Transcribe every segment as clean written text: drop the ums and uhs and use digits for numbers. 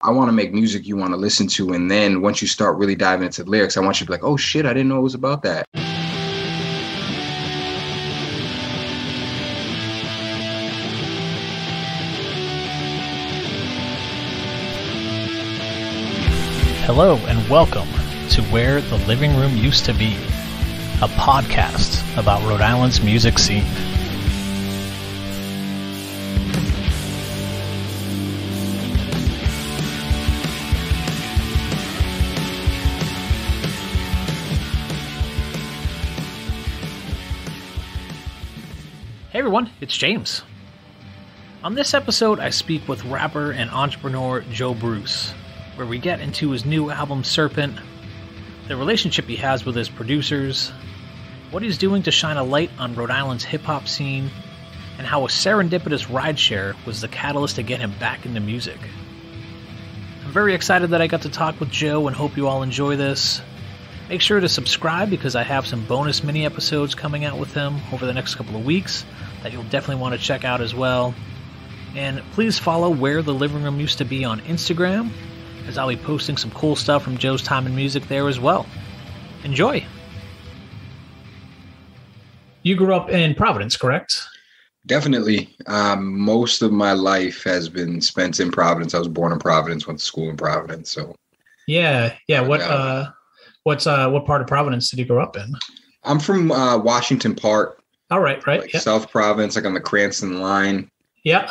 I want to make music you want to listen to. And then once you start really diving into the lyrics, I want you to be like, oh shit, I didn't know it was about that. Hello and welcome to Where the Living Room Used to Be, a podcast about Rhode Island's music scene. Hey everyone, it's James. On this episode, I speak with rapper and entrepreneur Joe Bruce, where we get into his new album Serpent, the relationship he has with his producers, what he's doing to shine a light on Rhode Island's hip-hop scene, and how a serendipitous rideshare was the catalyst to get him back into music. I'm very excited that I got to talk with Joe and hope you all enjoy this. Make sure to subscribe because I have some bonus mini episodes coming out with him over the next couple of weeks that you'll definitely want to check out as well. And please follow Where the Living Room Used to Be on Instagram, as I'll be posting some cool stuff from Joe's time in music there as well. Enjoy! You grew up in Providence, correct? Definitely. Most of my life has been spent in Providence. I was born in Providence, went to school in Providence. So yeah. What part of Providence did you grow up in? I'm from Washington Park. All right. Like yeah. South Providence, like on the Cranston line. Yeah.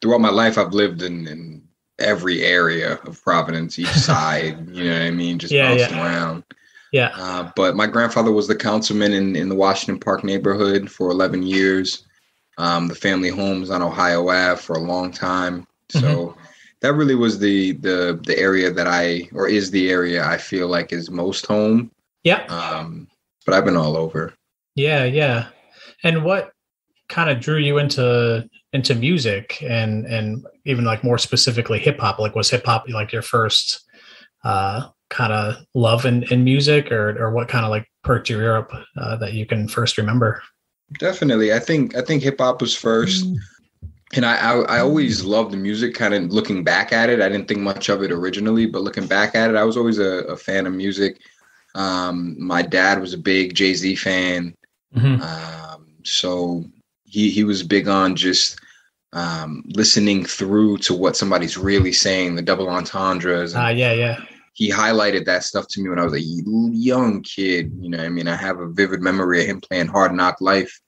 Throughout my life, I've lived in every area of Providence, each side, you know what I mean? Just bouncing around. Yeah. But my grandfather was the councilman in the Washington Park neighborhood for 11 years. The family homes on Ohio Ave for a long time. So that really was the area that is the area I feel like is most home. Yeah. But I've been all over. Yeah. And what kind of drew you into music and even like more specifically hip hop? Like, was hip hop like your first kind of love in music, or what kind of like perked your ear up that you can first remember? Definitely. I think hip hop was first. And I always loved the music, kind of looking back at it. I didn't think much of it originally, but looking back at it, I was always a fan of music. My dad was a big Jay-Z fan. So he was big on just listening through to what somebody's really saying, the double entendres. Yeah. He highlighted that stuff to me when I was a young kid. You know what I mean? I have a vivid memory of him playing Hard Knock Life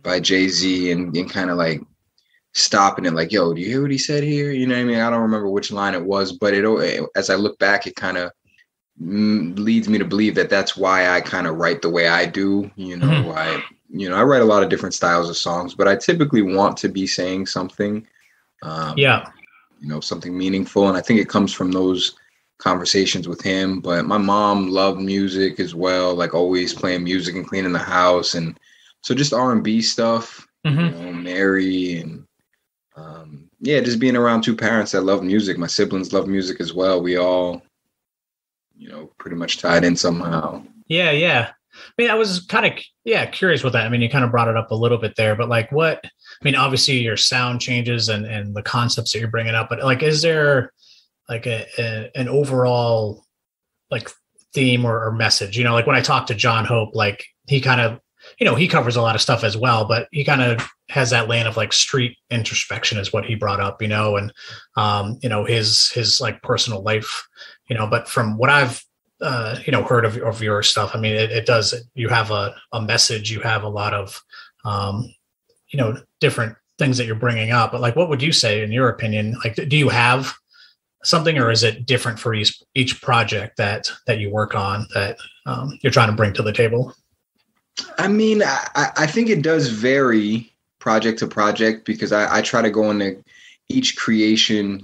by Jay-Z and kind of like stopping it like, yo, do you hear what he said here? You know what I mean? I don't remember which line it was, but as I look back, it kind of leads me to believe that that's why I kind of write the way I do. I write a lot of different styles of songs, but I typically want to be saying something, something meaningful. And I think it comes from those conversations with him. But my mom loved music as well, like always playing music and cleaning the house. And so just R&B stuff, Mary and just being around two parents that love music. My siblings love music as well. We all, pretty much tied in somehow. Yeah. I mean, I was kind of, curious with that. I mean, you kind of brought it up a little bit there, but like obviously your sound changes and the concepts that you're bringing up, but like, is there like an overall like theme or message? Like when I talk to John Hope, like he kind of, he covers a lot of stuff as well, but he kind of has that lane of like street introspection is what he brought up, and his like personal life, but from what I've heard of your stuff, I mean, it does, you have a message, you have a lot of, different things that you're bringing up, but like, what would you say in your opinion? Like, do you have something, or is it different for each project that you work on that you're trying to bring to the table? I mean, I think it does vary project to project because I try to go into each creation,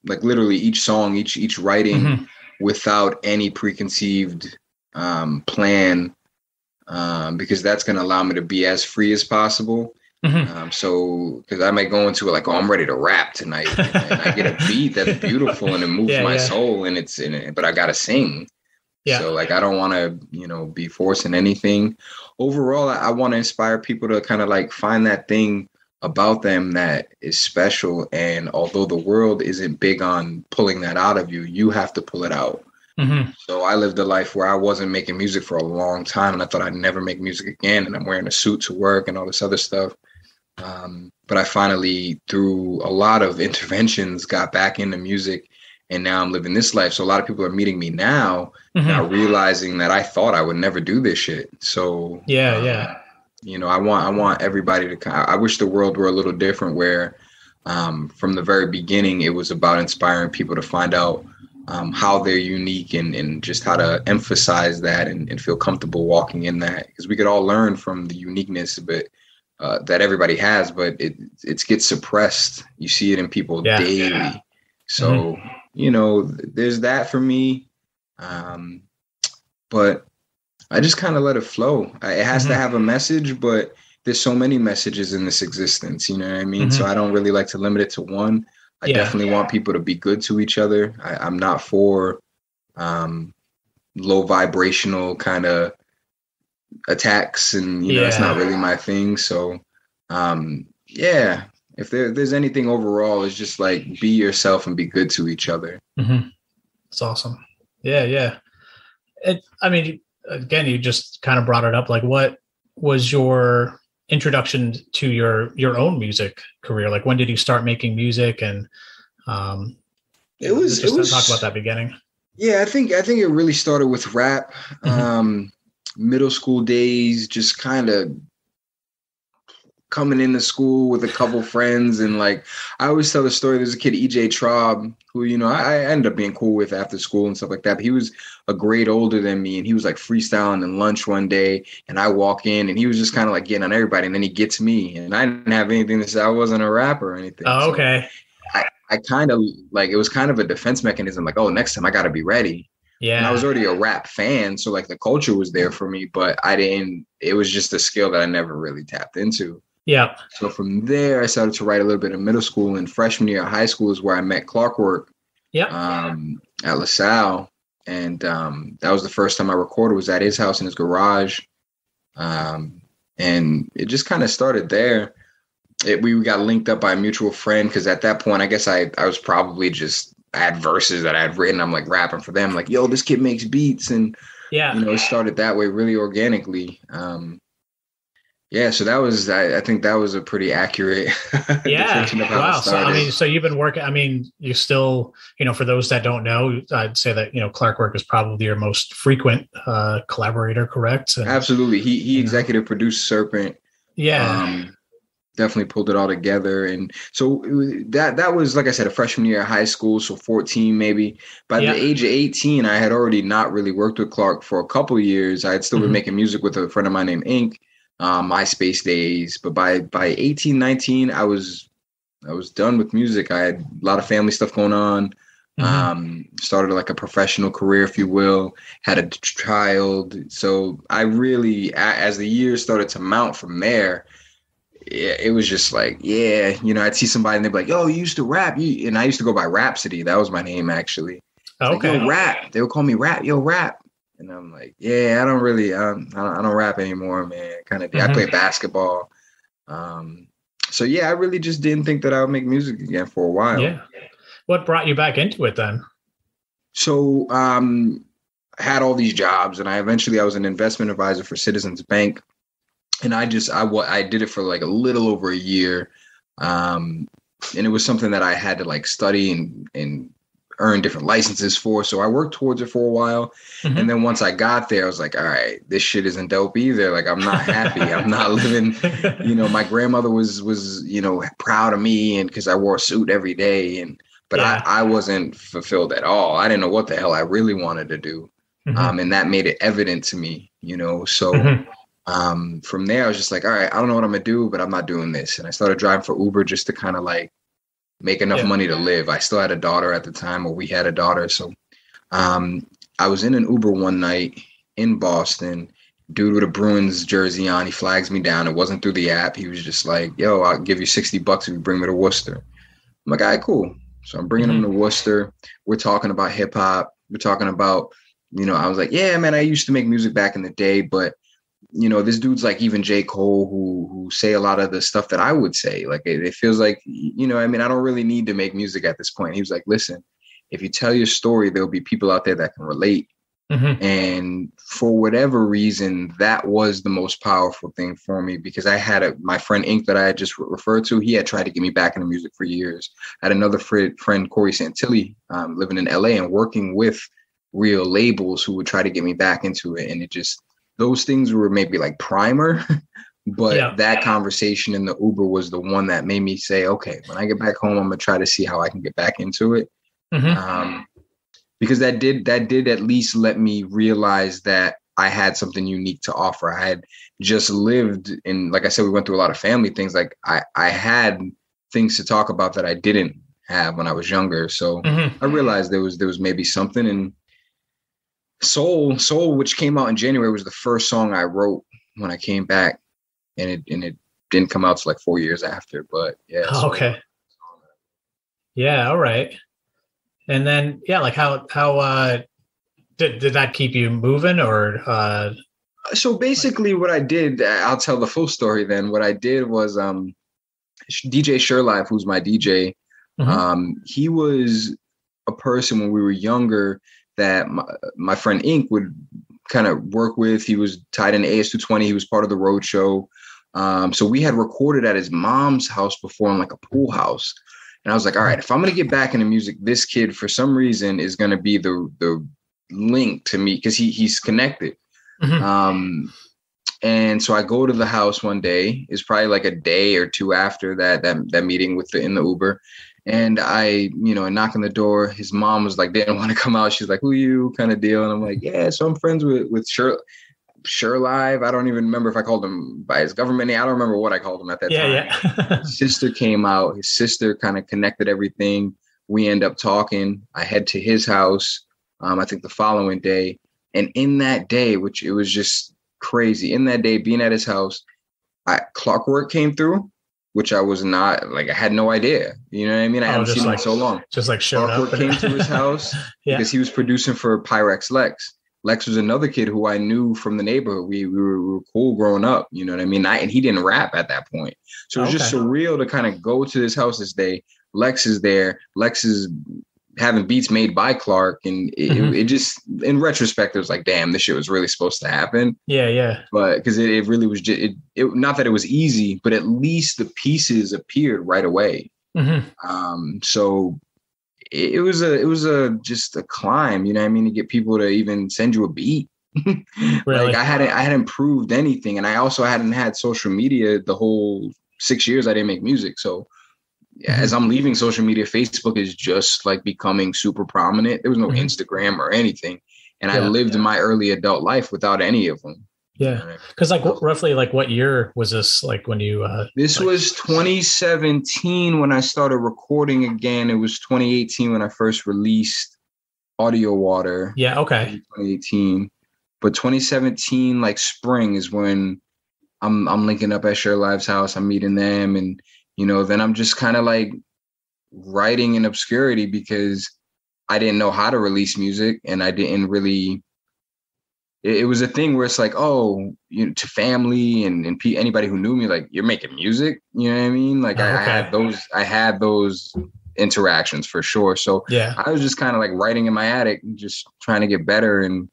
like literally each song, each writing without any preconceived plan, because that's going to allow me to be as free as possible. So, because I might go into it like, oh, I'm ready to rap tonight, and I get a beat that's beautiful and it moves my soul, and it's in it, but I got to sing. Yeah. So like, I don't want to, be forcing anything. Overall, I want to inspire people to kind of like find that thing about them that is special. And although the world isn't big on pulling that out of you, you have to pull it out. Mm-hmm. So I lived a life where I wasn't making music for a long time, and I thought I'd never make music again. And I'm wearing a suit to work and all this other stuff. But I finally, through a lot of interventions, got back into music, and now I'm living this life. So a lot of people are meeting me now, now realizing that I thought I would never do this shit. So you know, I want everybody to. I wish the world were a little different, where from the very beginning it was about inspiring people to find out how they're unique and just how to emphasize that and feel comfortable walking in that, because we could all learn from the uniqueness, but that everybody has, but it gets suppressed. You see it in people daily. So, you know, there's that for me. But I just kind of let it flow. It has to have a message, but there's so many messages in this existence. You know what I mean? So I don't really like to limit it to one. I definitely want people to be good to each other. I'm not for low vibrational kind of attacks, and you know, it's not really my thing. So if there's anything overall, it's just like be yourself and be good to each other. It's awesome. I mean, again, you just kind of brought it up. Like, what was your introduction to your own music career? Like, when did you start making music? And it was talk about that beginning. Yeah, I think it really started with rap. Middle school days, just kind of coming into school with a couple friends, and like I always tell the story. There's a kid, EJ Traub, who, you know, I ended up being cool with after school and stuff like that. But he was a grade older than me, and he was like freestyling in lunch one day, and I walk in, and he was just kind of like getting on everybody, and then he gets me, and I didn't have anything to say. I wasn't a rapper or anything. Oh, okay. So I kind of like, it was kind of a defense mechanism. Like, oh, next time I got to be ready. Yeah. And I was already a rap fan, so like the culture was there for me, but it was just a skill that I never really tapped into. Yeah. So from there, I started to write a little bit in middle school, and freshman year of high school is where I met ClarkWork at LaSalle. And that was the first time I recorded, was at his house in his garage. And it just kind of started there. We got linked up by a mutual friend, because at that point, I guess I was probably just, I had verses that I had written. I'm like rapping for them, like, yo, this kid makes beats. And, you know, it started that way really organically. So that was, I think that was a pretty accurate depiction of how it started. So you've been working, you still, you know, for those that don't know, I'd say that, you know, ClarkWork is probably your most frequent collaborator, correct? And, absolutely. He executive produced Serpent. Yeah. Definitely pulled it all together. And so that was, like I said, a freshman year of high school, so 14 maybe. By the age of 18, I had already not really worked with Clark for a couple of years. I had still been making music with a friend of mine named Ink, MySpace days. But by 18, 19, I was done with music. I had a lot of family stuff going on. Started like a professional career, if you will, had a child. So I really, as the years started to mount from there, it was just like, you know, I'd see somebody and they'd be like, yo, you used to rap. And I used to go by Rhapsody. That was my name, actually. Okay. Like, yo, rap. They would call me Rap. Yo, rap. And I'm like, I don't really, I don't rap anymore, man. Kind of, I play basketball. So I really just didn't think that I would make music again for a while. Yeah. What brought you back into it then? So I had all these jobs, and I was an investment advisor for Citizens Bank. And I did it for like a little over a year. And it was something that I had to like study and earn different licenses for. So I worked towards it for a while. And then once I got there, I was like, all right, this shit isn't dope either. Like, I'm not happy. I'm not living, you know, my grandmother was, you know, proud of me, and because I wore a suit every day. But I wasn't fulfilled at all. I didn't know what the hell I really wanted to do. And that made it evident to me, you know, so from there, I was just like, all right, I don't know what I'm going to do, but I'm not doing this. And I started driving for Uber just to kind of like make enough money to live. I still had a daughter at the time, or we had a daughter. So I was in an Uber one night in Boston, dude with a Bruins jersey on. He flags me down. It wasn't through the app. He was just like, yo, I'll give you $60 if you bring me to Worcester. I'm like, all right, cool. So I'm bringing him to Worcester. We're talking about hip hop. We're talking about, you know, I was like, yeah, man, I used to make music back in the day, but this dude's like even J. Cole who say a lot of the stuff that I would say. Like it feels like, I don't really need to make music at this point. He was like, listen, if you tell your story, there'll be people out there that can relate. And for whatever reason, that was the most powerful thing for me, because I had my friend Ink that I had just referred to. He had tried to get me back into music for years. I had another friend, Corey Santilli, living in LA and working with real labels who would try to get me back into it. And it just, those things were maybe like primer, but that conversation in the Uber was the one that made me say, okay, when I get back home, I'm going to try to see how I can get back into it. Because that did at least let me realize that I had something unique to offer. I had just lived in, like I said, we went through a lot of family things. Like I had things to talk about that I didn't have when I was younger. So I realized there was maybe something. And Soul, which came out in January, was the first song I wrote when I came back, and it didn't come out till like 4 years after. But yeah. Okay. Yeah. All right. And then, like how did that keep you moving, or? So basically what I did, I'll tell the full story then. What I did was DJ SureLive, who's my DJ, he was a person when we were younger that my friend Ink would kind of work with. He was tied in AS220. He was part of the road show. So we had recorded at his mom's house before in like a pool house. And I was like, all right, if I'm going to get back into music, this kid for some reason is going to be the link to me, because he's connected. And so I go to the house one day. It's probably like a day or two after that meeting in the Uber. And I, knock on the door. His mom was like, didn't want to come out. She's like, who you, kind of deal. And I'm like, yeah, so I'm friends with SureLive. I don't even remember if I called him by his government name. I don't remember what I called him at that time. Yeah. His sister came out. His sister kind of connected everything. We end up talking. I head to his house, I think the following day. And in that day, which it was just crazy, in that day, being at his house, ClarkWork came through, which I was not, like, I had no idea. You know what I mean? I hadn't seen him in so long. Just like showed up. ClarkWork came to his house because he was producing for Pyrex Lex. Lex was another kid who I knew from the neighborhood. We were cool growing up, you know what I mean? And he didn't rap at that point. So it was just surreal to kind of go to his house this day. Lex is there. Lex is having beats made by Clark. And it just, in retrospect, it was like, damn, this shit was really supposed to happen. Yeah. But because it really was just, not that it was easy, but at least the pieces appeared right away. So it was just a climb, you know what I mean, to get people to even send you a beat. Really? Like I hadn't proved anything, and I also hadn't had social media the whole 6 years I didn't make music. So as I'm leaving social media, Facebook is just like becoming super prominent. There was no Instagram or anything, and I lived my early adult life without any of them. Yeah, because like roughly, like what year was this? Like when you? This was 2017 when I started recording again. It was 2018 when I first released Audio Water. Yeah. Okay. 2018, but 2017, like spring, is when I'm linking up at SureLive's house. I'm meeting them, and then I'm just kind of like writing in obscurity because I didn't know how to release music, and I didn't really. It was a thing where it's like, to family and anybody who knew me, like, you're making music, you know what I mean? Like I had those interactions for sure. So I was just kind of like writing in my attic, just trying to get better. And,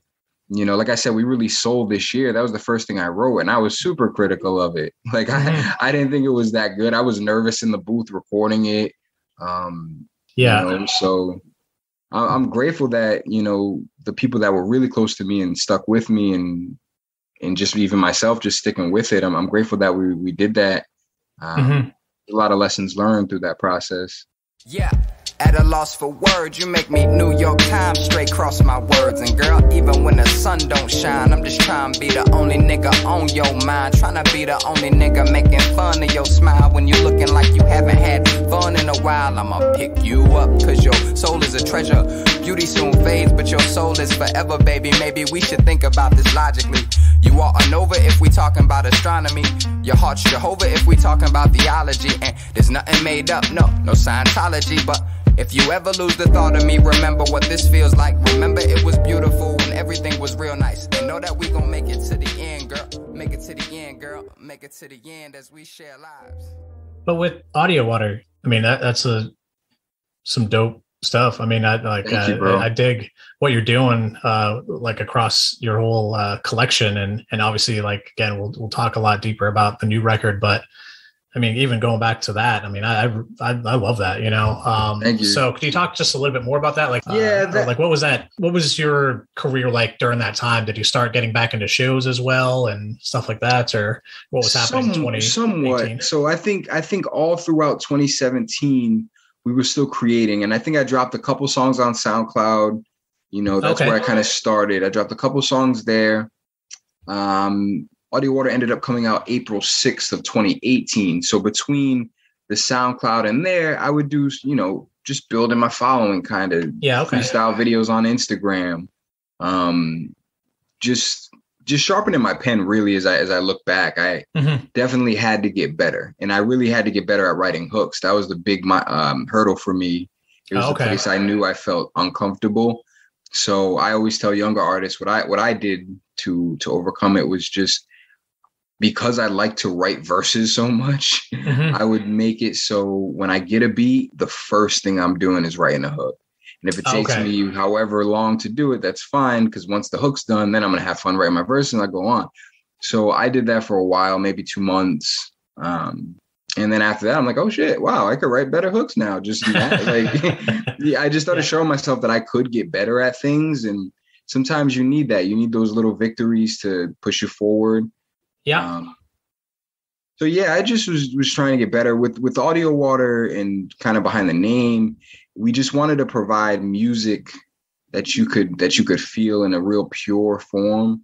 like I said, we really sold this year. That was the first thing I wrote, and I was super critical of it. Like I didn't think it was that good. I was nervous in the booth recording it. So I'm grateful that, the people that were really close to me and stuck with me and just even myself just sticking with it. I'm grateful that we did that. A lot of lessons learned through that process. Yeah. At a loss for words, you make me New York Times straight cross my words. And girl, even when the sun don't shine, I'm just trying to be the only nigga on your mind. Trying to be the only nigga making fun of your smile when you looking like you haven't had fun in a while. I'ma pick you up, cause your soul is a treasure. Beauty soon fades, but your soul is forever, baby. Maybe we should think about this logically. You are a nova if we talking about astronomy. Your heart's Jehovah if we talking about theology. And there's nothing made up, no Scientology. But if you ever lose the thought of me, remember what this feels like. Remember it was beautiful when everything was real nice. And know that we gon' make it to the end, girl. Make it to the end, girl. Make it to the end as we share lives. But with Audio Water, I mean, that's some dope stuff. I mean, I dig what you're doing, like across your whole collection, and obviously, like again, we'll talk a lot deeper about the new record. But I mean, even going back to that, I mean, I love that, you know. Thank you. So, could you talk just a little bit more about that? Like, like what was that? What was your career like during that time? Did you start getting back into shows as well and stuff like that, or what was happening in 2018? Somewhat. So I think all throughout 2017. We were still creating, and I think I dropped a couple songs on SoundCloud. You know, that's where I kind of started. I dropped a couple songs there. Audio Water ended up coming out April 6th of 2018. So between the SoundCloud and there, I would do, you know, just building my following, kind of freestyle videos on Instagram. Just sharpening my pen, really, as I look back. I definitely had to get better, and I really had to get better at writing hooks. That was the big hurdle for me. It was the place I knew I felt uncomfortable. So I always tell younger artists what I did to overcome it was just because I like to write verses so much. I would make it so when I get a beat, the first thing I'm doing is writing a hook. And if it takes me however long to do it, that's fine. Because once the hook's done, then I'm going to have fun writing my verse and I go on. So I did that for a while, maybe 2 months. And then after that, I'm like, oh, shit, wow, I could write better hooks now. Just like, I just started showing myself that I could get better at things. And sometimes you need that. You need those little victories to push you forward. Yeah. So, yeah, I just was trying to get better with Audio Water, and kind of behind the name. We just wanted to provide music that you could feel in a real pure form.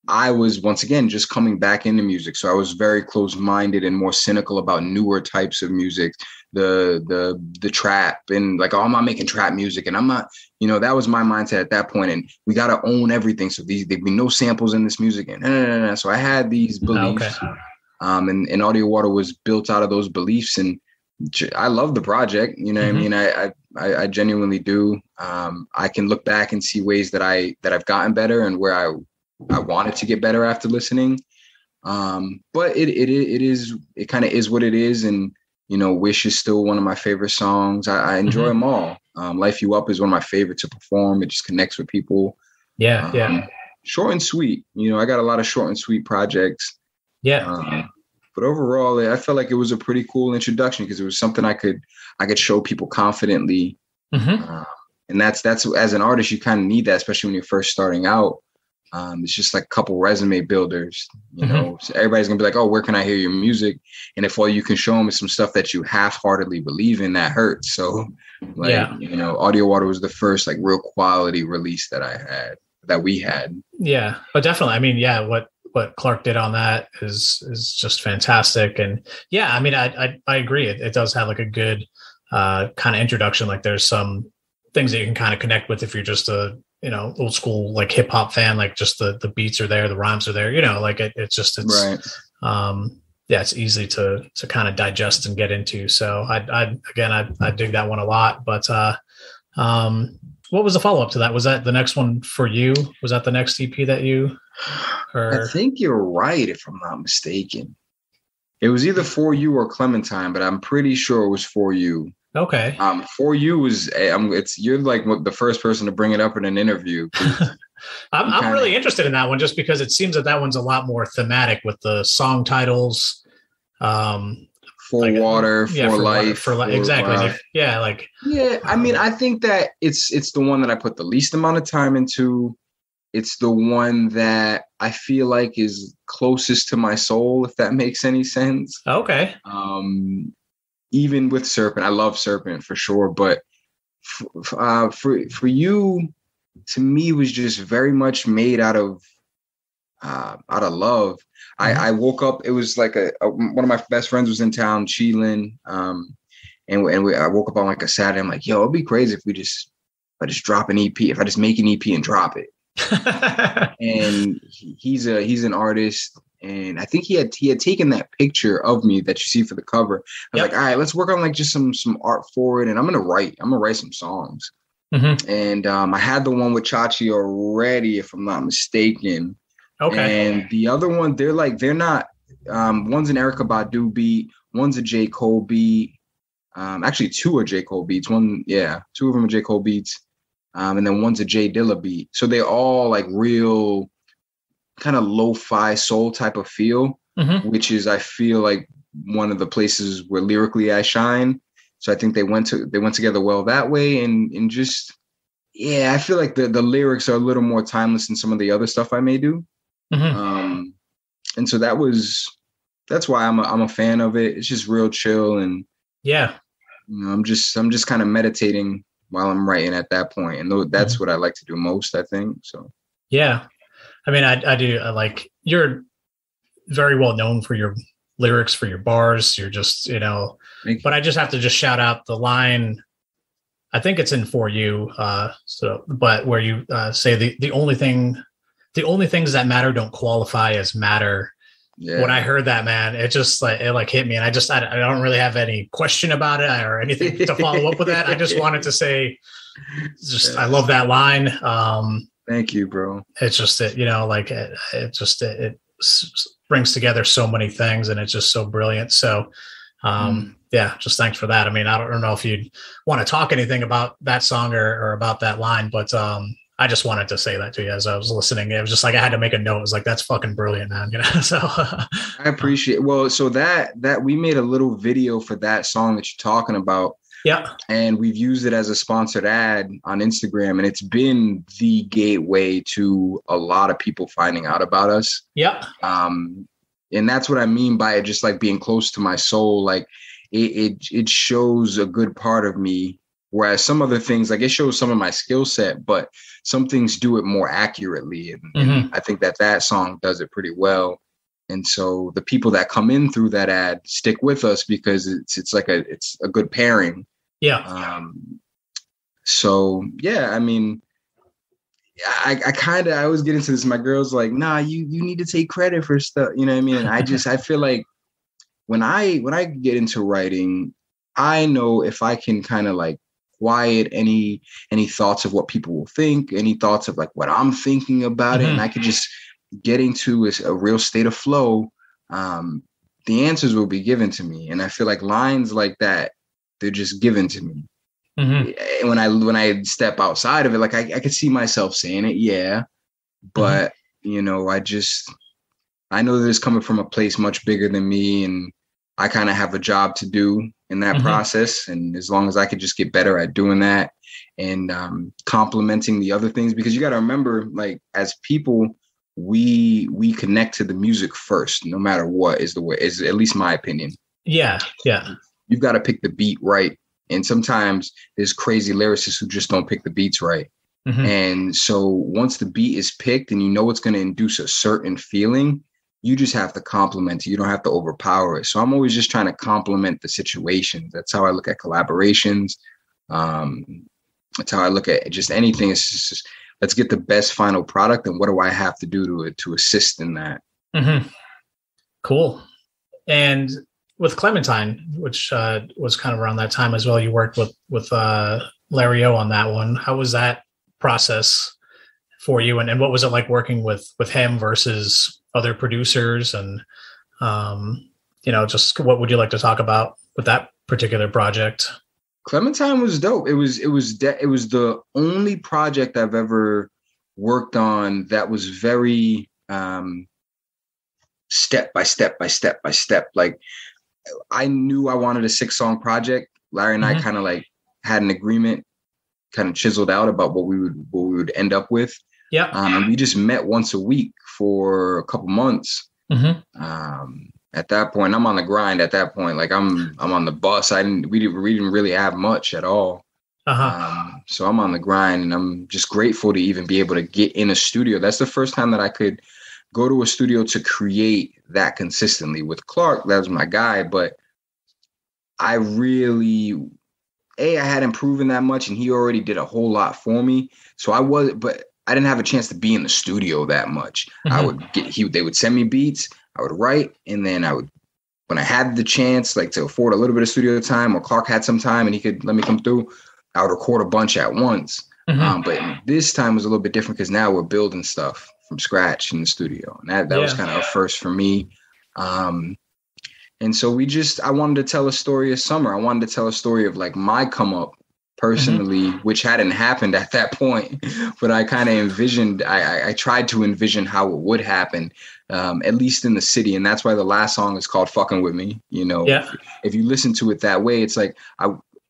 I was, once again, just coming back into music. So I was very close-minded and more cynical about newer types of music, the trap, and like, oh, I'm not making trap music, and I'm not, you know, that was my mindset at that point. And we got to own everything. So there'd be no samples in this music. And so I had these beliefs, and Audio Water was built out of those beliefs. And I love the project. You know what I mean? I genuinely do. I can look back and see ways that I've gotten better and where I wanted to get better after listening. But it kind of is what it is. And, you know, Wish is still one of my favorite songs. I enjoy them all. Life You Up is one of my favorites to perform. It just connects with people. Yeah. Short and sweet. You know, I got a lot of short and sweet projects. Yeah. But overall, I felt like it was a pretty cool introduction because it was something I could show people confidently. And that's as an artist, you kind of need that, especially when you're first starting out. It's just like a couple resume builders, you know. So everybody's gonna be like, "Oh, where can I hear your music?" And if all you can show them is some stuff that you half-heartedly believe in, that hurts. So, you know, Audio Water was the first like real quality release that we had. Yeah, but definitely, I mean, what Clark did on that is just fantastic. And yeah, I mean, I agree. It does have like a good kind of introduction. Like there's some things that you can kind of connect with if you're just a, you know, old school like hip hop fan. Like just the beats are there, the rhymes are there. You know, like it's right. It's easy to kind of digest and get into. So I dig that one a lot. But what was the follow up to that? Was that the next one for you? Was that the next EP that you? I think you're right, if I'm not mistaken. It was either For You or Clementine, but I'm pretty sure it was For You. Okay. For You was you're like the first person to bring it up in an interview. I'm really interested in that one just because it seems that one's a lot more thematic with the song titles. For like, Water, for Life, for exactly. I mean, I think that it's the one that I put the least amount of time into. It's the one that I feel like is closest to my soul, if that makes any sense. Okay. Even with Serpent, I love Serpent for sure, but for You, to me, was just very much made out of love. I woke up. It was like one of my best friends was in town, chilling, and I woke up on like a Saturday. I'm like, yo, it'd be crazy if I just drop an EP. If I just make an EP and drop it. And he's an artist, and I think he had taken that picture of me that you see for the cover. I was like, all right, let's work on like just some art for it, and I'm gonna write some songs. And I had the one with Chachi already, if I'm not mistaken. Okay. And the other one, they're not. One's an Erykah Badu beat. One's a J. Cole beat. Actually, two are J. Cole beats. Two of them are J. Cole beats. And then one's a J. Dilla beat. So they're all like real kind of lo-fi soul type of feel, which is, I feel like, one of the places where lyrically I shine. So I think they went together well that way. And just, yeah, I feel like the lyrics are a little more timeless than some of the other stuff I may do. And so that's why I'm a fan of it. It's just real chill. And yeah, I'm just kind of meditating while I'm writing at that point. And that's what I like to do most, I think. So, yeah. I mean, I do like, you're very well known for your lyrics, for your bars. You're just, but I just have to just shout out the line. I think it's in For You. But where you say the only things that matter don't qualify as matter. Yeah. When I heard that, man, it just it hit me, and I don't really have any question about it or anything to follow up with that. I just wanted to say, I love that line. Thank you, bro. It's just it brings together so many things, and it's just so brilliant. So, yeah, just thanks for that. I mean, I don't know if you'd want to talk anything about that song or about that line, but I just wanted to say that to you as I was listening. It was just like I had to make a note. It was like, that's fucking brilliant, man. So I appreciate it. Well, so that we made a little video for that song that you're talking about. Yeah. And we've used it as a sponsored ad on Instagram, and it's been the gateway to a lot of people finding out about us. Yeah. And that's what I mean by it just like being close to my soul. Like it shows a good part of me. Whereas some other things, like it shows some of my skill set, but some things do it more accurately. And I think that song does it pretty well. And so the people that come in through that ad stick with us because it's a good pairing. Yeah. So yeah, I mean, I always get into this. My girl's like, nah, you need to take credit for stuff. You know what I mean? And I feel like when I get into writing, I know if I can kind of like quiet any thoughts of what people will think, any thoughts of like what I'm thinking about it, and I could just get into a real state of flow, the answers will be given to me. And I feel like lines like that, they're just given to me. And when I step outside of it, like I could see myself saying it, yeah, but I know that it's coming from a place much bigger than me, and I kind of have a job to do in that process. And as long as I could just get better at doing that and complementing the other things, because you got to remember, like as people, we connect to the music first, no matter what is at least my opinion. Yeah. Yeah. You've got to pick the beat right. And sometimes there's crazy lyricists who just don't pick the beats right. And so once the beat is picked and you know it's going to induce a certain feeling, you just have to complement it. You don't have to overpower it. So I'm always just trying to complement the situation. That's how I look at collaborations. That's how I look at just anything. It's just, let's get the best final product. And what do I have to do to assist in that? Cool. And with Clementine, which was kind of around that time as well, you worked with Larry Ohh on that one. How was that process for you? And what was it like working with him versus other producers? And, just what would you like to talk about with that particular project? Clementine was dope. It was the only project I've ever worked on that was very step by step. Like I knew I wanted a 6-song project. Larry and I kind of like had an agreement, kind of chiseled out about what we would end up with. Yeah. And we just met once a week for a couple months. At that point, I'm on the grind. At that point, like I'm on the bus. We didn't really have much at all. So I'm on the grind, and I'm just grateful to even be able to get in a studio. That's the first time that I could go to a studio to create that consistently. With Clark, that was my guy, but I hadn't proven that much, and he already did a whole lot for me. So but I didn't have a chance to be in the studio that much. They would send me beats, I would write, and then when I had the chance, like to afford a little bit of studio time, or Clark had some time and he could let me come through, I would record a bunch at once. But this time was a little bit different because now we're building stuff from scratch in the studio. And that was kind of a first for me. And so I wanted to tell a story of summer. I wanted to tell a story of like my come up personally, which hadn't happened at that point, but I kind of envisioned, I tried to envision how it would happen, at least in the city. And that's why the last song is called Fucking With Me. You know, if you listen to it that way, it's like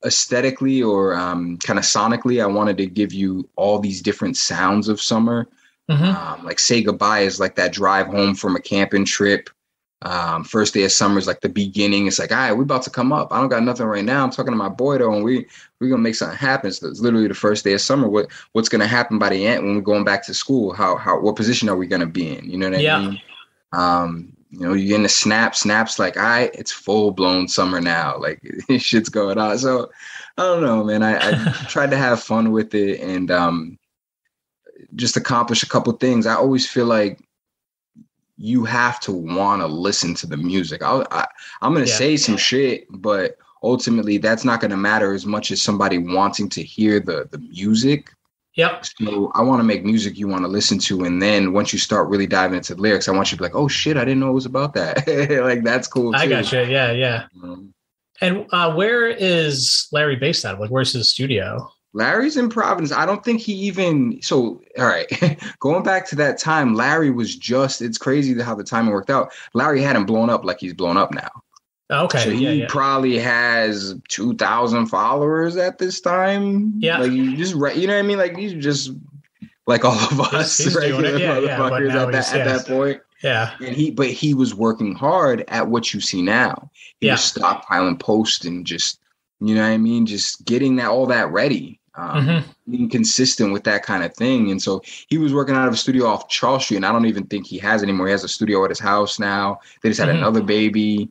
aesthetically or kind of sonically, I wanted to give you all these different sounds of summer. Like Say Goodbye is like that drive home from a camping trip. First Day of Summer is like the beginning. It's like, all right, we're about to come up. I don't got nothing right now. I'm talking to my boy though, and we're gonna make something happen. So it's literally the first day of summer. What's gonna happen by the end when we're going back to school? What position are we gonna be in? You know what I mean? You know, you get in the snaps like, all right, it's full blown summer now. Like shit's going on. So I don't know, man. I tried to have fun with it and just accomplish a couple things. I always feel like you have to want to listen to the music. I'm going to say some shit, but ultimately that's not going to matter as much as somebody wanting to hear the music. Yep. So I want to make music you want to listen to. And then once you start really diving into the lyrics, I want you to be like, oh shit, I didn't know it was about that. Like, that's cool too. I got you. Yeah. And where is Larry based out of? Like, where's his studio? Larry's in Providence. I don't think he even, all right, going back to that time, Larry was it's crazy how the timing worked out. Larry hadn't blown up like he's blown up now. Okay. So he probably has 2,000 followers at this time. Yeah. Like you know what I mean? Like he's just like all of us. He's doing it. At that point. Yeah. And he was working hard at what you see now. He was stockpiling posts and just, you know what I mean? Just getting all that ready. Being consistent with that kind of thing. And so he was working out of a studio off Charles Street, and I don't even think he has anymore. He has a studio at his house now. They just had another baby.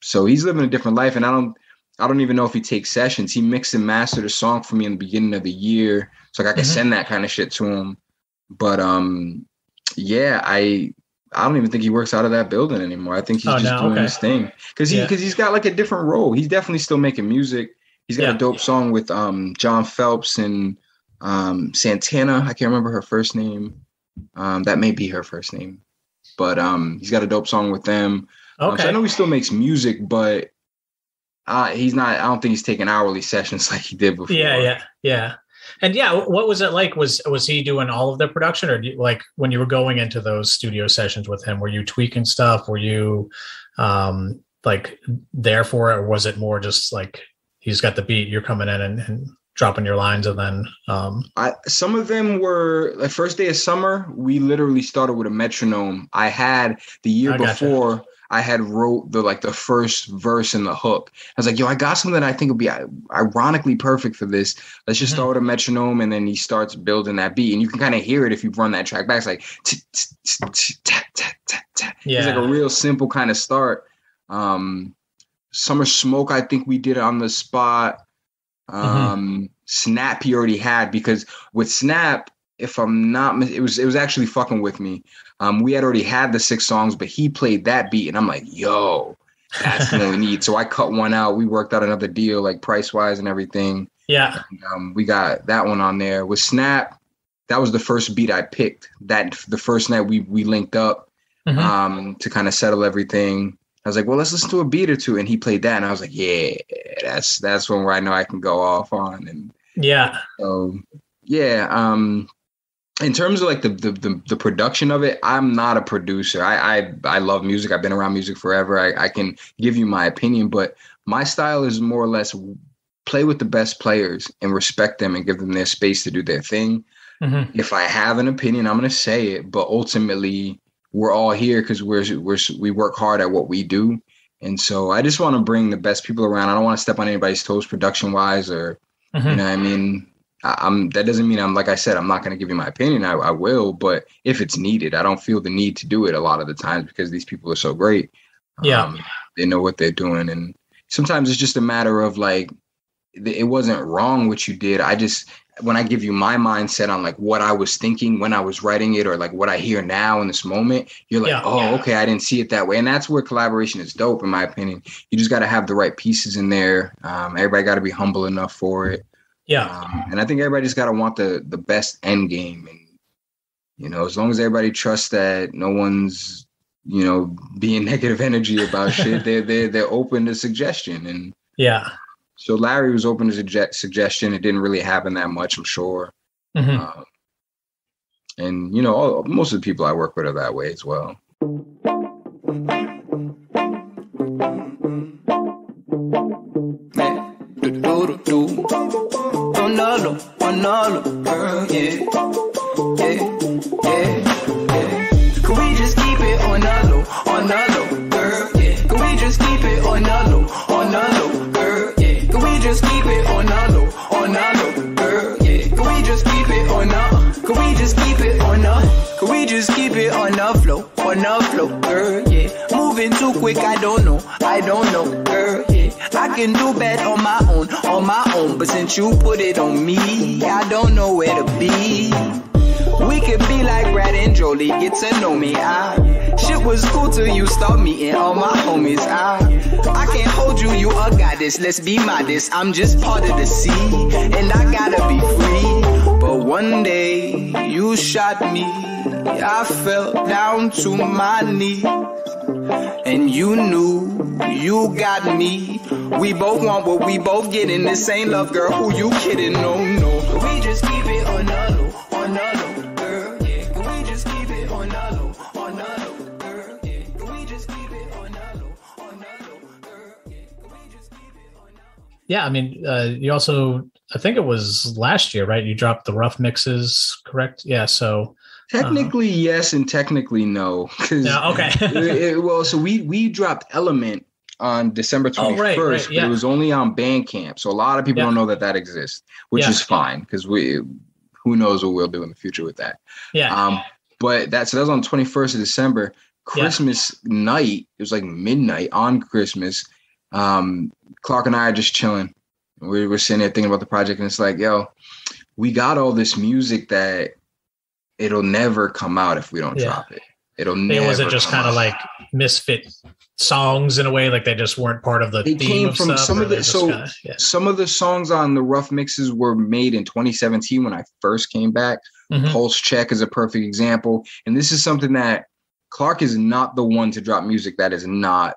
So he's living a different life, and I don't even know if he takes sessions. He mixed and mastered a song for me in the beginning of the year, so like I can send that kind of shit to him. But I don't even think he works out of that building anymore. I think he's doing his thing because he's got like a different role. He's definitely still making music. He's got a dope song with John Phelps and Santana. I can't remember her first name. That may be her first name, but he's got a dope song with them. Okay. So I know he still makes music, but he's not. I don't think he's taking hourly sessions like he did before. Yeah. And what was it like? Was he doing all of the production, or like when you were going into those studio sessions with him, were you tweaking stuff? Were you like there for it, or was it more just like he's got the beat, you're coming in and dropping your lines, and then some of them were like First Day of Summer. We literally started with a metronome. I had the year before. I had wrote the first verse and the hook. I was like, yo, I got something that I think would be ironically perfect for this. Let's just start with a metronome, and then he starts building that beat, and you can kind of hear it if you run that track back. It's like it's like a real simple kind of start. Summer Smoke, I think we did on the spot. Snap he already had, because with Snap, if I'm not, it was actually Fucking With Me. We had already had the 6 songs, but he played that beat, and I'm like, yo, that's what we need. So I cut one out. We worked out another deal, like price wise and everything. Yeah. And, we got that one on there. With Snap, that was the first beat I picked. That the first night we linked up to kind of settle everything. I was like, well, let's listen to a beat or two. And he played that. And I was like, yeah, that's one where I know I can go off on. And in terms of like the production of it, I'm not a producer. I love music. I've been around music forever. I can give you my opinion, but my style is more or less play with the best players and respect them and give them their space to do their thing. If I have an opinion, I'm going to say it, but ultimately we're all here because we work hard at what we do. And so I just want to bring the best people around. I don't want to step on anybody's toes production wise, or, you know what I mean? That doesn't mean like I said, I'm not going to give you my opinion. I will, but if it's needed, I don't feel the need to do it a lot of the times because these people are so great. They know what they're doing. And sometimes it's just a matter of like, it wasn't wrong what you did. When I give you my mindset on like what I was thinking when I was writing it, or like what I hear now in this moment, you're like, okay, I didn't see it that way. And that's where collaboration is dope, in my opinion. You just got to have the right pieces in there. Everybody got to be humble enough for it. And I think everybody just got to want the best end game. And as long as everybody trusts that no one's, being negative energy about shit, they're open to suggestion. And yeah. So Larry was open to suggestion. It didn't really happen that much, I'm sure. Mm-hmm. And, most of the people I work with are that way as well. Girl, yeah. Can we just keep it on the low, girl, yeah. Can we just keep it on the low, girl, yeah. Can we just keep it on the low, girl, yeah. Can we just keep it on the, can we just keep it on the, can we just keep it on the flow, girl, yeah. Moving too quick, I don't know, girl, yeah. I can do bad on my own, but since you put it on me, I don't know where to be. We could be like Brad and Jolie, get to know me. Shit was cool till you start meeting all my homies. I can't hold you, you a goddess. Let's be modest. I'm just part of the sea, and I gotta be free. But one day you shot me, I fell down to my knees, and you knew you got me. We both want what we both getting. This ain't love, girl. Who you kidding? No. We just keep it on the low. Yeah, I mean, you also, I think it was last year, right? You dropped the Ruff Mixes, correct? Yeah, so... Technically, yes, and technically, no. Yeah, okay. So we dropped Element on December 21st, but it was only on Bandcamp. So a lot of people don't know that exists, which is fine, because who knows what we'll do in the future with that. Yeah. But that was on 21st of December. Christmas night, it was like midnight on Christmas. Clark and I are just chilling. We're sitting there thinking about the project, and it's like, yo, we got all this music that it'll never come out if we don't drop it. It'll never. Was it just kind of like misfit songs in a way, like they just weren't part of the theme came from of stuff, some of the some of the songs on the Ruff Mixes were made in 2017 when I first came back. Mm-hmm. Pulse Check is a perfect example, and this is something that Clark is not the one to drop music that is not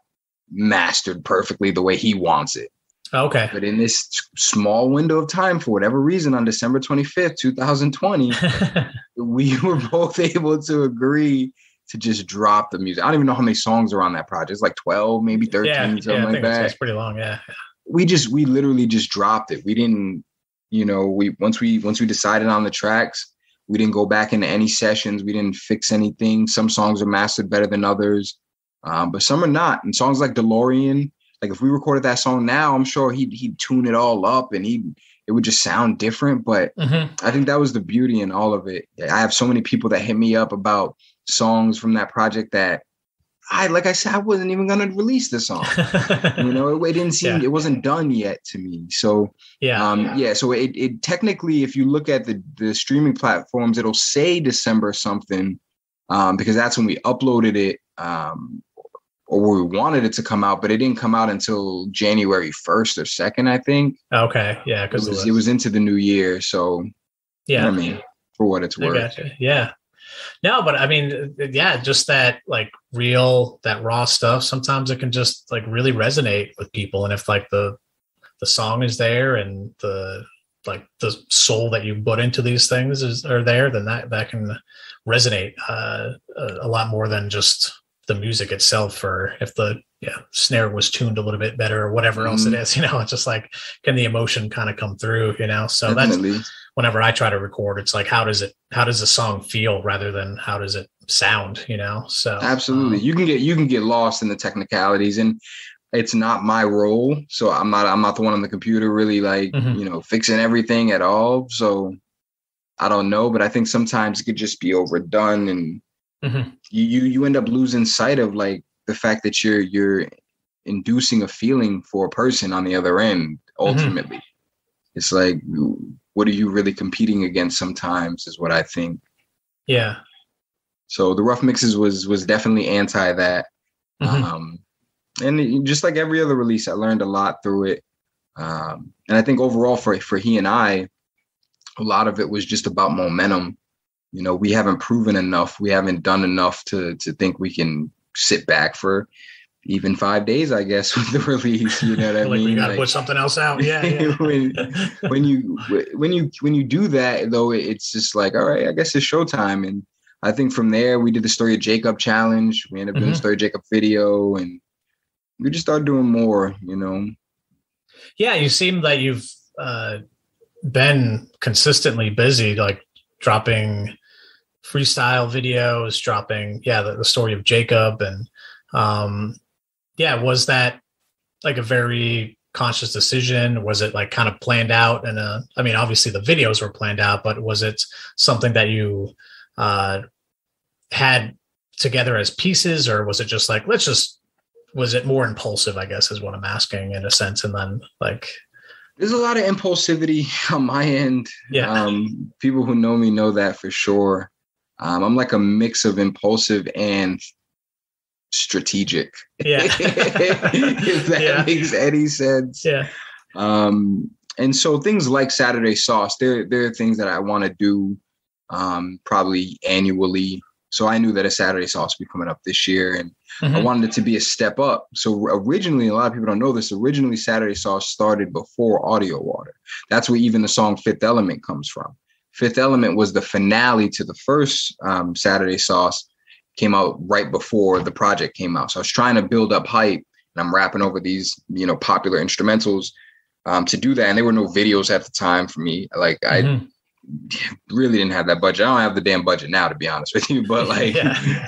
mastered perfectly the way he wants it. Okay. But in this small window of time, for whatever reason, on December 25th, 2020, we were both able to agree to just drop the music. I don't even know how many songs are on that project. It's like 12, maybe 13, something like that. It's pretty long. Yeah. We literally just dropped it. We didn't, once we decided on the tracks, we didn't go back into any sessions. We didn't fix anything. Some songs are mastered better than others. But some are not. And songs like DeLorean, like if we recorded that song now, I'm sure he'd tune it all up and it would just sound different. But I think that was the beauty in all of it. I have so many people that hit me up about songs from that project that like I said, I wasn't even going to release the song. It didn't seem, it wasn't done yet to me. So, so it technically, if you look at the streaming platforms, it'll say December something, because that's when we uploaded it, or we wanted it to come out, but it didn't come out until January 1st or 2nd, I think. Okay. Yeah. Because it was into the new year. So, for what it's worth. Gotcha. Yeah. No, but I mean, just that that raw stuff, sometimes it can just really resonate with people. And if the song is there and the soul that you put into these things are there, then that can resonate a lot more than just the music itself, or if the snare was tuned a little bit better or whatever else it is, it's just can the emotion kind of come through, so Definitely. That's whenever I try to record, it's how does the song feel rather than how does it sound, so absolutely. You can get lost in the technicalities, and it's not my role, so I'm not the one on the computer really fixing everything at all, so I don't know, but I think sometimes it could just be overdone, and you end up losing sight of the fact that you're inducing a feeling for a person on the other end. Ultimately, it's what are you really competing against? Sometimes is what I think. Yeah. So the Ruff Mixes was definitely anti that, and just like every other release, I learned a lot through it, and I think overall for he and I, a lot of it was just about momentum. we haven't proven enough. We haven't done enough to think we can sit back for even 5 days, I guess, with the release. You know what I mean? We gotta put something else out. Yeah. when you do that, though, it's just like, all right, I guess it's showtime. And I think from there we did the Story of Jacob challenge. We ended up doing the Story of Jacob video, and we just started doing more. Yeah, you seem that you've been consistently busy, like dropping freestyle videos, dropping the Story of Jacob, and was that like a very conscious decision? Was it like kind of planned out? And obviously the videos were planned out, but was it something that you had together as pieces, or was it just like, was it more impulsive, I guess, is what I'm asking in a sense? And then like, there's a lot of impulsivity on my end. Yeah. People who know me know that for sure. I'm like a mix of impulsive and strategic. Yeah. If that makes any sense. Yeah. And so things like Saturday Sauce, there are things that I want to do probably annually. So I knew that a Saturday Sauce would be coming up this year, and I wanted it to be a step up. So originally, a lot of people don't know this, originally Saturday Sauce started before Audio Water. That's where even the song Fifth Element comes from. Fifth Element was the finale to the first Saturday Sauce, came out right before the project came out. So I was trying to build up hype, and I'm rapping over these, popular instrumentals to do that. And there were no videos at the time for me. Like I really didn't have that budget. I don't have the damn budget now, to be honest with you. But like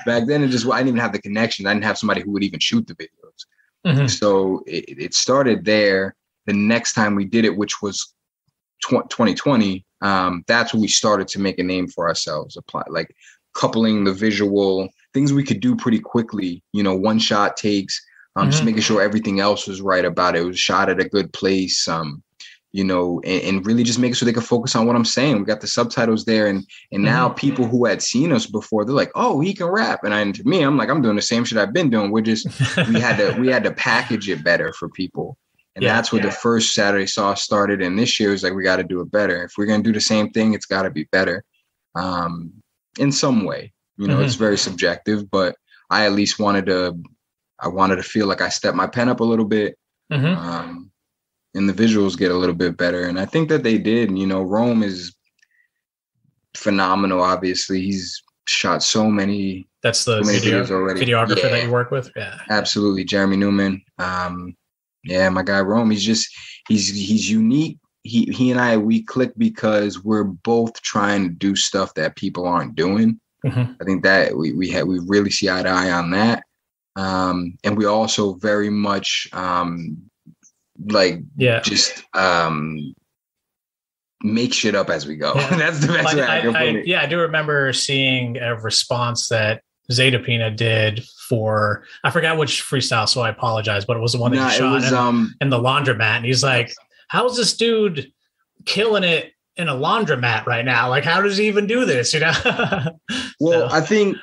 back then, I didn't even have the connection. I didn't have somebody who would even shoot the videos. So it started there. The next time we did it, which was 2020, that's when we started to make a name for ourselves. Like coupling the visual things we could do pretty quickly. One shot takes. Just making sure everything else was right about it. It was shot at a good place. And really just making sure they could focus on what I'm saying. We got the subtitles there, and now people who had seen us before, they're like, "Oh, he can rap." And to me, I'm like, I'm doing the same shit I've been doing. We had to package it better for people, and that's where the first Saturday Sauce started. And this year was like, we got to do it better. If we're gonna do the same thing, it's got to be better, in some way. It's very subjective, but I at least wanted to feel like I stepped my pen up a little bit. And the visuals get a little bit better. And I think that they did. Rome is phenomenal. Obviously, he's shot so many. That's the videographer that you work with. Yeah, absolutely. Jeremy Newman. My guy Rome. He's unique. He and we click because we're both trying to do stuff that people aren't doing. I think that we really see eye to eye on that. And we also very much make shit up as we go. That's the best way I can put it. I do remember seeing a response that Zeta Pina did for, I forgot which freestyle, so I apologize, but it was the one that he shot in the laundromat. And he's like, how's this dude killing it in a laundromat right now? Like, how does he even do this? Well, I think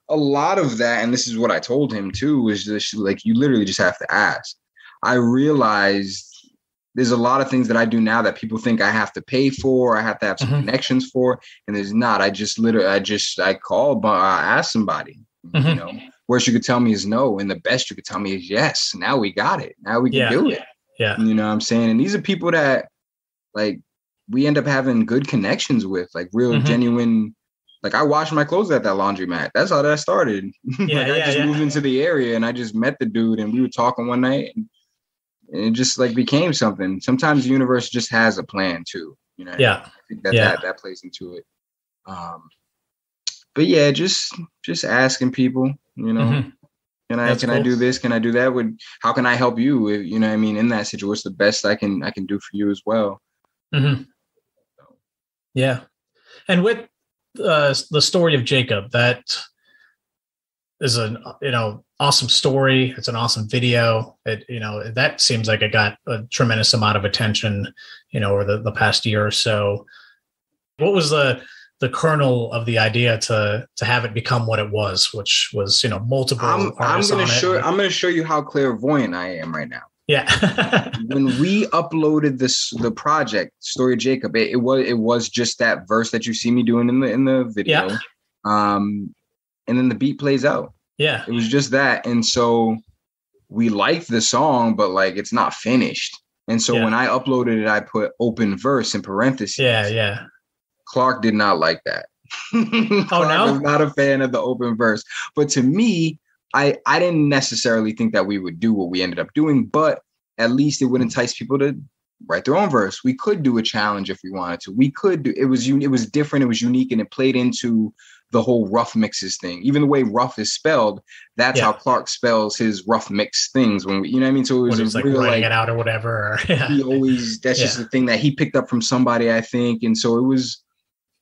a lot of that, and this is what I told him too, is just like, you literally just have to ask. I realized there's a lot of things that I do now that people think I have to pay for, I have to have some connections for, and there's not. I call, I ask somebody, worst you could tell me is no, and the best you could tell me is yes. Now we got it. Now we can do it. Yeah. You know what I'm saying? And these are people that like we end up having good connections with, like real genuine. Like I washed my clothes at that laundromat. That's how that started. I just moved into the area and I just met the dude and we were talking one night and it just like became something. Sometimes the universe just has a plan too. I think that plays into it. But yeah, just asking people, can I do this? Can I do that? How can I help you? You know what I mean? In that situation, what's the best I can do for you as well? Yeah. And with the Story of Jacob, that is an awesome story. It's an awesome video. That seems like it got a tremendous amount of attention over the past year or so. What was the kernel of the idea to have it become what it was, which was multiple artists on it? I'm going to show you how clairvoyant I am right now. Yeah. When we uploaded the project, Story of Jacob, it was just that verse that you see me doing in the video. Yeah. And then the beat plays out. Yeah. It was just that. And so we liked the song, but like it's not finished. And so when I uploaded it, I put open verse in parentheses. Yeah, yeah. Clark did not like that. Clark was not a fan of the open verse. But to me, I didn't necessarily think that we would do what we ended up doing, but at least it would entice people to write their own verse. We could do a challenge if we wanted to. We could do it was different, it was unique, and it played into the whole Ruff Mixes thing. Even the way Ruff is spelled, that's how Clark spells his Ruff Mix things. When we, you know what I mean? So it was like real, writing it out or whatever. He always just the thing that he picked up from somebody, I think. And so it was.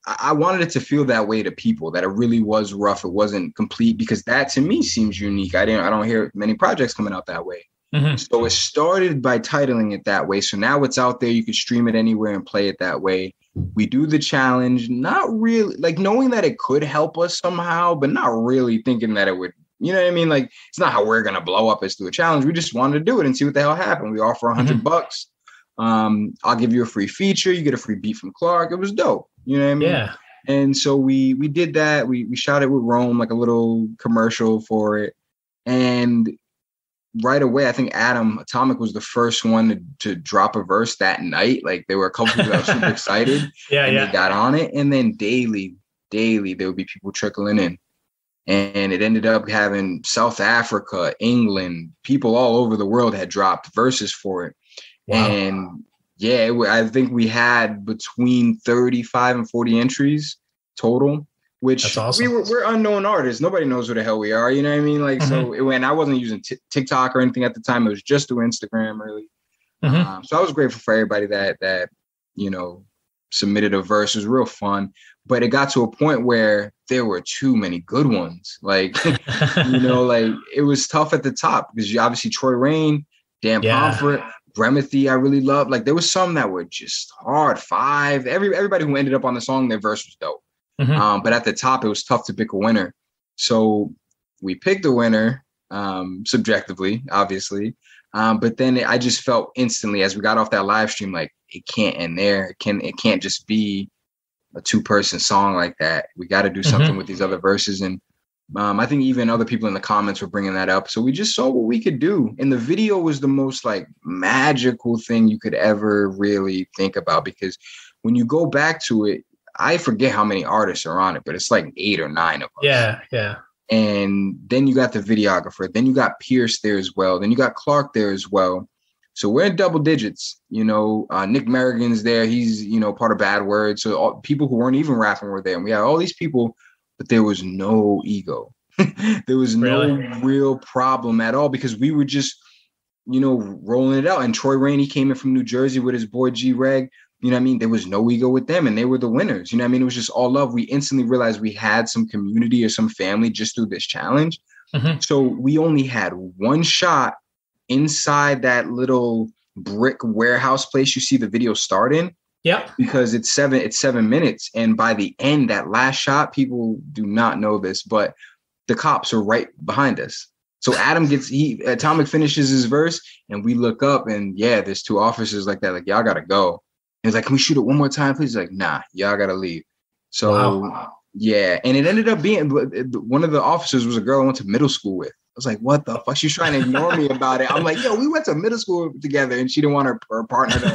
I wanted it to feel that way to people, that it really was rough. It wasn't complete, because that to me seems unique. I don't hear many projects coming out that way. Mm-hmm. So it started by titling it that way. So now it's out there. You can stream it anywhere and play it that way. We do the challenge, not really like knowing that it could help us somehow, but not really thinking that it would, you know what I mean? Like, it's not how we're going to blow up as through a challenge. We just wanted to do it and see what the hell happened. We offer $100. I'll give you a free feature. You get a free beat from Clark. It was dope. You know what I mean? Yeah. And so we did that. We shot it with Rome, like a little commercial for it. And right away, I think Atomic was the first one to drop a verse that night. Like, there were a couple people that were super excited. They got on it. And then daily, there would be people trickling in. And it ended up having South Africa, England, people all over the world had dropped verses for it. Wow. And I think we had between 35 and 40 entries total, which that's awesome. We're unknown artists. Nobody knows who the hell we are. You know what I mean? Like, and I wasn't using TikTok or anything at the time. It was just through Instagram, really. So I was grateful for everybody that, you know, submitted a verse. It was real fun, but it got to a point where there were too many good ones. Like, you know, like it was tough at the top, because obviously Troy Rain, Dan Pomfret, Bremethy, I really loved. Like, there was some that were just hard. Five. Everybody who ended up on the song, their verse was dope. But at the top, it was tough to pick a winner. So we picked a winner, subjectively, obviously. But then I just felt instantly, as we got off that live stream, like, it can't end there. It can't just be a 2-person song like that. We got to do something with these other verses. And I think even other people in the comments were bringing that up. So we just saw what we could do. And the video was the most like magical thing you could ever really think about, because when you go back to it, I forget how many artists are on it, but it's like 8 or 9 of us. Yeah, yeah. And then you got the videographer. Then you got Pierce there as well. Then you got Clark there as well. So we're in double digits. You know, Nick Merrigan's there. He's, you know, part of Bad Words. So all, people who weren't even rapping were there. And we had all these people, but there was no ego. There was no real problem at all, because we were just, you know, rolling it out. And Troy Rainey came in from New Jersey with his boy G-Reg. You know what I mean? There was no ego with them, and they were the winners. You know what I mean? It was just all love. We instantly realized we had some community or some family just through this challenge. So we only had one shot inside that little brick warehouse place you see the video start in. Yeah. Because it's 7 minutes. And by the end, that last shot, people do not know this, but the cops are right behind us. So Atomic finishes his verse, and we look up, and there's 2 officers like that. Like, y'all gotta go. And he's like, can we shoot it one more time, please? He's like, nah, y'all gotta leave. So and it ended up being, one of the officers was a girl I went to middle school with. I was like, what the fuck? She's trying to ignore me about it. I'm like, yo, we went to middle school together, and she didn't want her partner to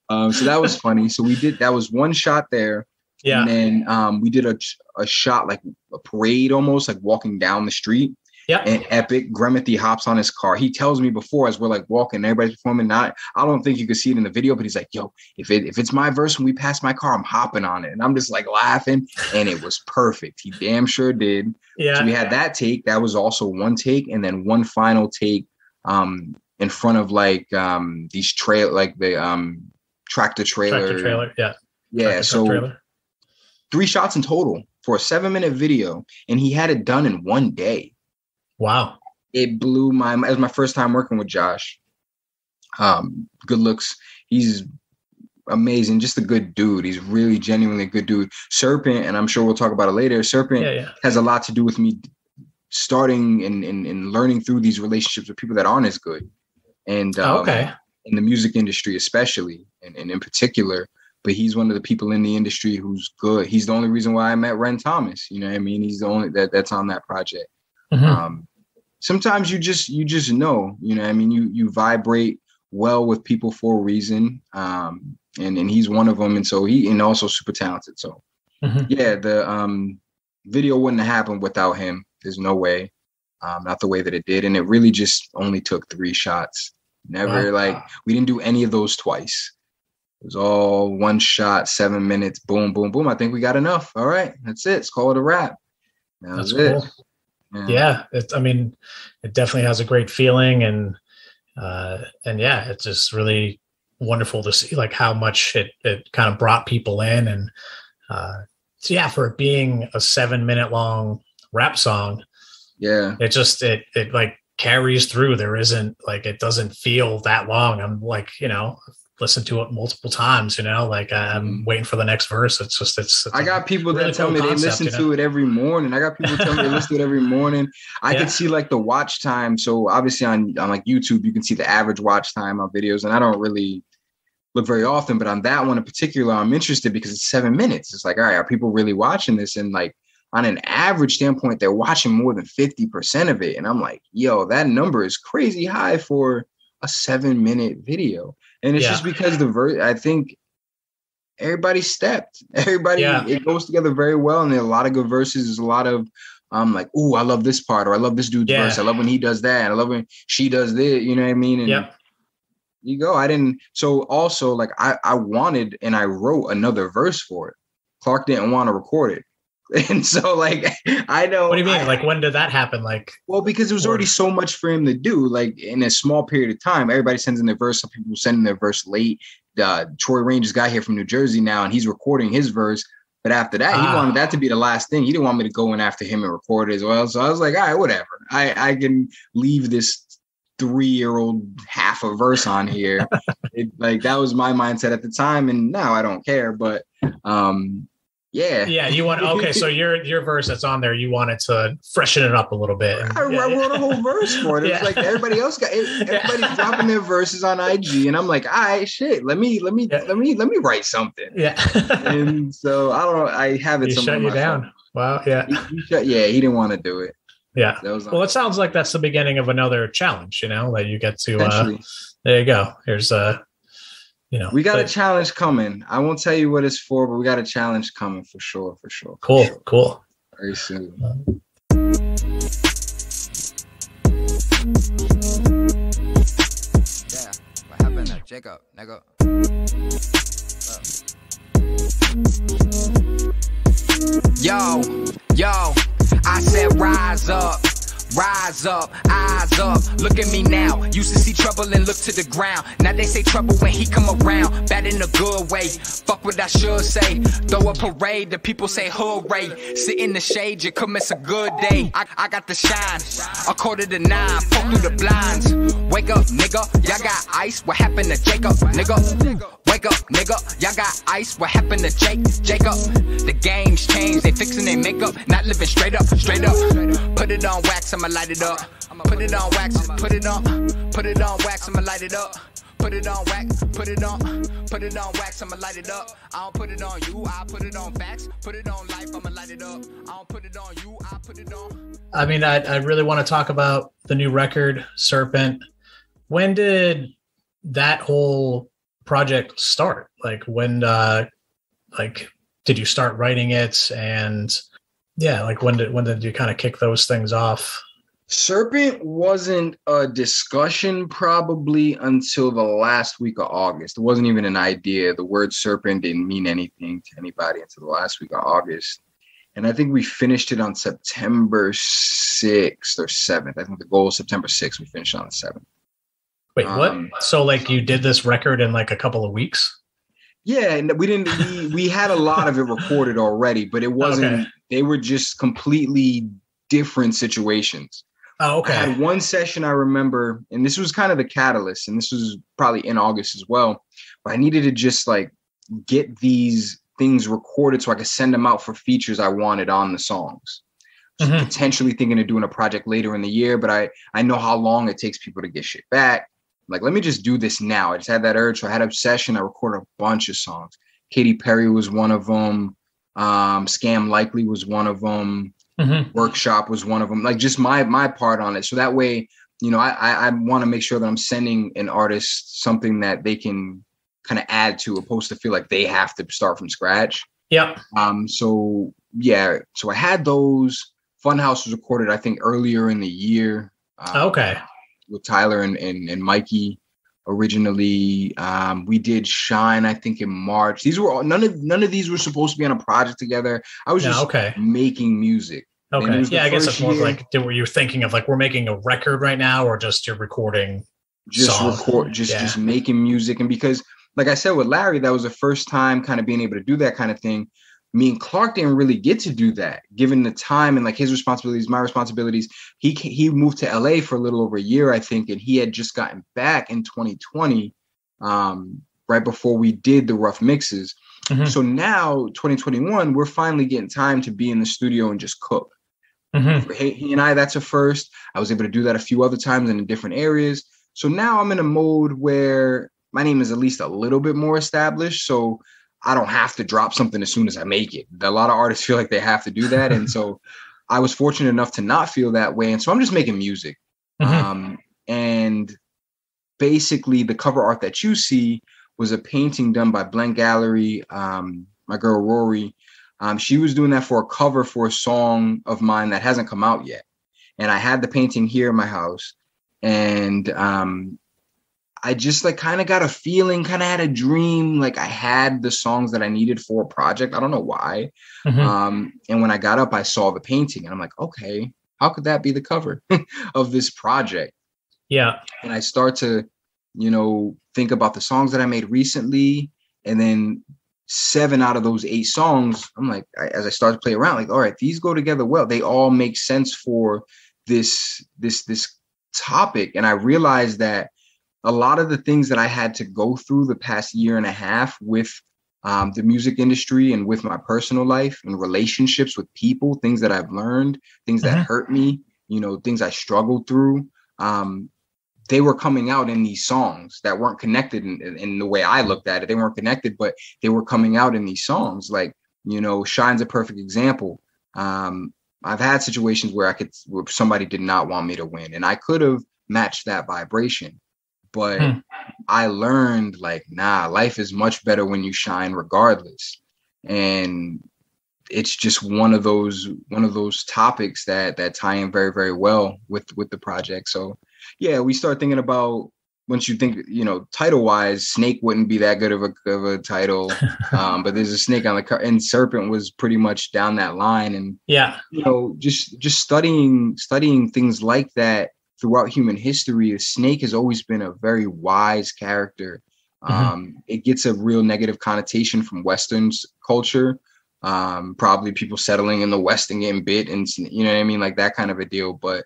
like. So that was funny. So that was one shot there. Yeah. And then we did a shot, like a parade almost, like walking down the street. Yeah. And Epic Gremmethy hops on his car. He tells me before, as we're like walking, everybody's performing. I don't think you could see it in the video, but he's like, yo, if it's my verse when we pass my car, I'm hopping on it. And I'm just like laughing. And it was perfect. He damn sure did. Yeah. So we had that take. That was also one take. And then one final take in front of like these the tractor trailer. Yeah. Yeah. So 3 shots in total for a 7-minute video. And he had it done in one day. Wow. It blew my mind. It was my first time working with Josh. Good looks. He's amazing. Just a good dude. He's really genuinely a good dude. Serpent, and I'm sure we'll talk about it later. Serpent has a lot to do with me starting and learning through these relationships with people that aren't as good. and okay. in the music industry especially, and in particular. But he's one of the people in the industry who's good. He's the only reason why I met Ren Thomas. You know what I mean? He's the only that's on that project. Mm-hmm. Sometimes you just know, you know what I mean? You vibrate well with people for a reason. And he's one of them. And so and also super talented. So yeah, the video wouldn't have happened without him. There's no way. Not the way that it did. And it really just only took 3 shots. Never we didn't do any of those twice. It was all one shot, 7 minutes, boom, boom, boom. I think we got enough. All right, that's it. Let's call it a wrap. That's cool. Yeah, it definitely has a great feeling, and yeah, it's just really wonderful to see like how much it kind of brought people in, and so yeah, for it being a 7-minute long rap song, it like carries through. There isn't like, it doesn't feel that long. I'm like, listen to it multiple times, like I'm waiting for the next verse. It's I got people that tell me they listen to it every morning. I got people tell me they listen to it every morning. I can see like the watch time. So obviously on like YouTube, you can see the average watch time on videos, and I don't really look very often, but on that one in particular, I'm interested because it's 7 minutes. It's like, all right, are people really watching this? And like on an average standpoint, they're watching more than 50% of it. And I'm like, yo, that number is crazy high for a 7-minute video. And it's just because the verse, I think everybody stepped. It goes together very well. And there are a lot of good verses. There's a lot of like, ooh, I love this part, or I love this dude's verse. I love when he does that. I love when she does this, you know what I mean? And you go. So also like I wanted and I wrote another verse for it. Clark didn't want to record it. And so like, I know. What do you mean? Like, when did that happen? Like, well, because it was already so much for him to do, like in a small period of time. Everybody sends in their verse. Some people send in their verse late. Troy Ranger's got here from New Jersey now, and he's recording his verse. But after that, he wanted that to be the last thing. He didn't want me to go in after him and record it as well. So I was like, all right, whatever. I can leave this 3-year-old half a verse on here. Like that was my mindset at the time, and now I don't care. But you want so your verse that's on there, you wanted to freshen it up a little bit. And, I wrote a whole verse for it. It's like everybody's dropping their verses on IG, and I'm like, all right, shit, let me write something. And so I have it. He shut you down. Wow. Yeah. He didn't want to do it. Yeah. Well, it sounds like that's the beginning of another challenge, that you get to, there you go. Here's we got a challenge coming. I won't tell you what it's for, but we got a challenge coming for sure. Cool. Very soon. Yeah, what happened to Jacob, nigga? Yo, I said rise up, eyes up, look at me now. Used to see trouble and look to the ground. Now they say trouble when he come around. Bad in a good way, fuck what I should say. Throw a parade, the people say hooray. Sit in the shade, you come, it's a good day. I got the shine, 8:45, fuck through the blinds. Wake up, nigga, y'all got ice, what happened to Jacob, nigga? Wake up, nigga, y'all got ice, what happened to Jacob? The game's changed, they fixing their makeup, not living straight up. Put it on wax, I'ma light it up. Put it on wax, put it on wax, I'ma light it up. Put it on wax, put it on wax, I'ma light it up. I don't put it on you, I put it on facts. Put it on life, I'ma light it up. I don't put it on you, I put it on. I mean, I really want to talk about the new record, Serpent. When did that whole project start? Like when, did you start writing it? And when did you kind of kick those things off? Serpent wasn't a discussion probably until the last week of August. It wasn't even an idea. The word serpent didn't mean anything to anybody until the last week of August. And I think we finished it on September 6th or 7th. I think the goal was September 6th. We finished on the 7th. Wait, what? So like you did this record in like a couple of weeks? Yeah, and we had a lot of it recorded already, but it wasn't, They were just completely different situations. Oh, okay. I had one session I remember, and this was kind of the catalyst, and this was probably in August as well, but I needed to just like get these things recorded so I could send them out for features I wanted on the songs. So potentially thinking of doing a project later in the year, but I know how long it takes people to get shit back. like, let me just do this now. I just had that urge. So I had Obsession. I recorded a bunch of songs. Katy Perry was one of them. Scam Likely was one of them. Workshop was one of them. Like, just my part on it. So that way, you know, I want to make sure that I'm sending an artist something that they can kind of add to, opposed to feel like they have to start from scratch. Yep. So yeah. So I had those. Funhouse was recorded, I think, earlier in the year. Okay. With Tyler and Mikey originally. We did Shine, I think, in March. These were all, none of these were supposed to be on a project together. I was just making music. Okay. Yeah, I guess it's more like, were you thinking of like, we're making a record right now, or just you're recording just making music? And because, like I said, with Larry, that was the first time kind of being able to do that kind of thing. Me and Clark didn't really get to do that, given the time and like his responsibilities, my responsibilities. He moved to LA for a little over a year, I think, and he had just gotten back in 2020, right before we did the Ruff Mixes. So now, 2021, we're finally getting time to be in the studio and just cook. He and I, that's a first. I was able to do that a few other times and in different areas. So now I'm in a mode where my name is at least a little bit more established. So I don't have to drop something as soon as I make it. A lot of artists feel like they have to do that. And so I was fortunate enough to not feel that way. And so I'm just making music. And basically the cover art that you see was a painting done by Blank Gallery, my girl Rory. She was doing that for a cover for a song of mine that hasn't come out yet. And I had the painting here in my house. And I just like kind of got a feeling, kind of had a dream, like I had the songs that I needed for a project. I don't know why. And when I got up, I saw the painting and I'm like, okay, how could that be the cover of this project? Yeah. And I start to, you know, think about the songs that I made recently. And then 7 out of those 8 songs, I'm like, as I start to play around, like, all right, these go together well. They all make sense for this topic. And I realized that a lot of the things that I had to go through the past year and a half with the music industry and with my personal life and relationships with people, things that I've learned, things that hurt me, you know, things I struggled through, they were coming out in these songs that weren't connected in the way I looked at it. They weren't connected, but they were coming out in these songs. Like, you know, Shine's a perfect example. I've had situations where where somebody did not want me to win, and I could have matched that vibration. But I learned, like, nah, life is much better when you shine regardless. And it's just one of those topics that tie in very, very well with the project. So yeah, we start thinking about, once you think, you know, title wise, Snake wouldn't be that good of a title. But there's a snake on the cover, and Serpent was pretty much down that line. And yeah, you know, just studying things like that throughout human history. A snake has always been a very wise character. It gets a real negative connotation from Western culture. Probably people settling in the West and getting bit, and you know what I mean, like that kind of a deal. But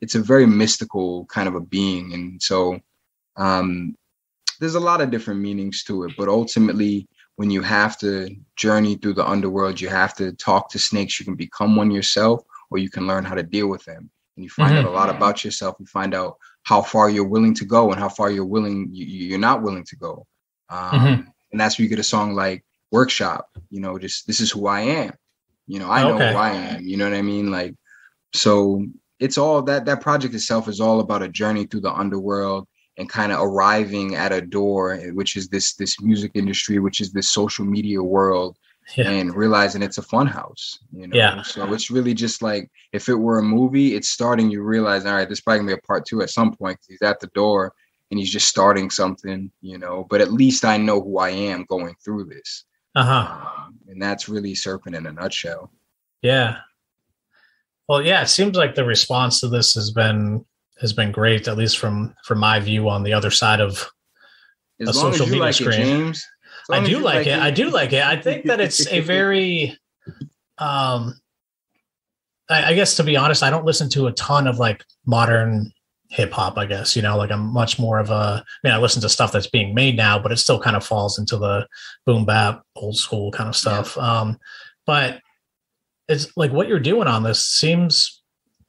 it's a very mystical kind of a being, and so there's a lot of different meanings to it. But ultimately, when you have to journey through the underworld, you have to talk to snakes. You can become one yourself, or you can learn how to deal with them. And you find out a lot about yourself. You find out how far you're willing to go and how far you're not willing to go. And that's where you get a song like Workshop, you know, just, this is who I am. You know, I know who I am. You know what I mean? Like, so it's all that project itself is all about a journey through the underworld and kind of arriving at a door, which is this music industry, which is this social media world. And realizing it's a fun house, you know. So it's really just like, if it were a movie, it's starting, you realize, all right, there's probably gonna be a part 2 at some point, because he's at the door and he's just starting something, you know, but at least I know who I am going through this. And that's really Serpent in a nutshell. Yeah. Well, yeah, it seems like the response to this has been great, at least from my view on the other side of a social media like screen. It, James. I do like it. I do like it. I think that it's a very, I guess, to be honest, I don't listen to a ton of like modern hip hop, I guess, you know, like I'm much more of I listen to stuff that's being made now, but it still kind of falls into the boom bap, old school kind of stuff. But it's like what you're doing on this seems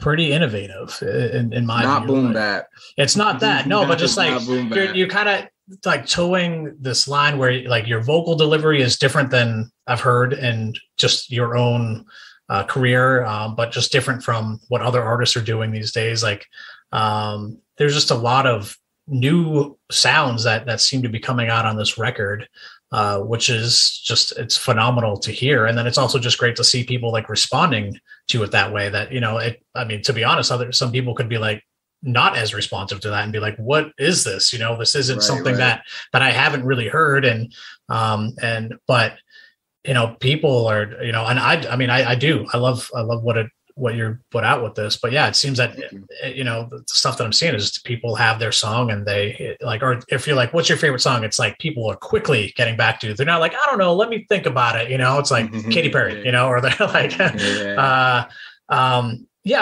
pretty innovative in my not view. boom Like, bap. it's not that, no, but just like you're kind of like towing this line where like your vocal delivery is different than I've heard in just your own career, but just different from what other artists are doing these days. Like there's just a lot of new sounds that seem to be coming out on this record, which is just, it's phenomenal to hear. And then it's also just great to see people like responding to it that way, that, you know, I mean, to be honest, some people could be like not as responsive to that and be like, what is this? You know, this isn't something that I haven't really heard. But you know, people are, you know, and I love what you're put out with this, but yeah, it seems that, you know, the stuff that I'm seeing is people have their song and they like, or if you're like, what's your favorite song? It's like people are quickly getting back to, they're not like, I don't know, let me think about it. You know, it's like Katy Perry, you know, or they're like,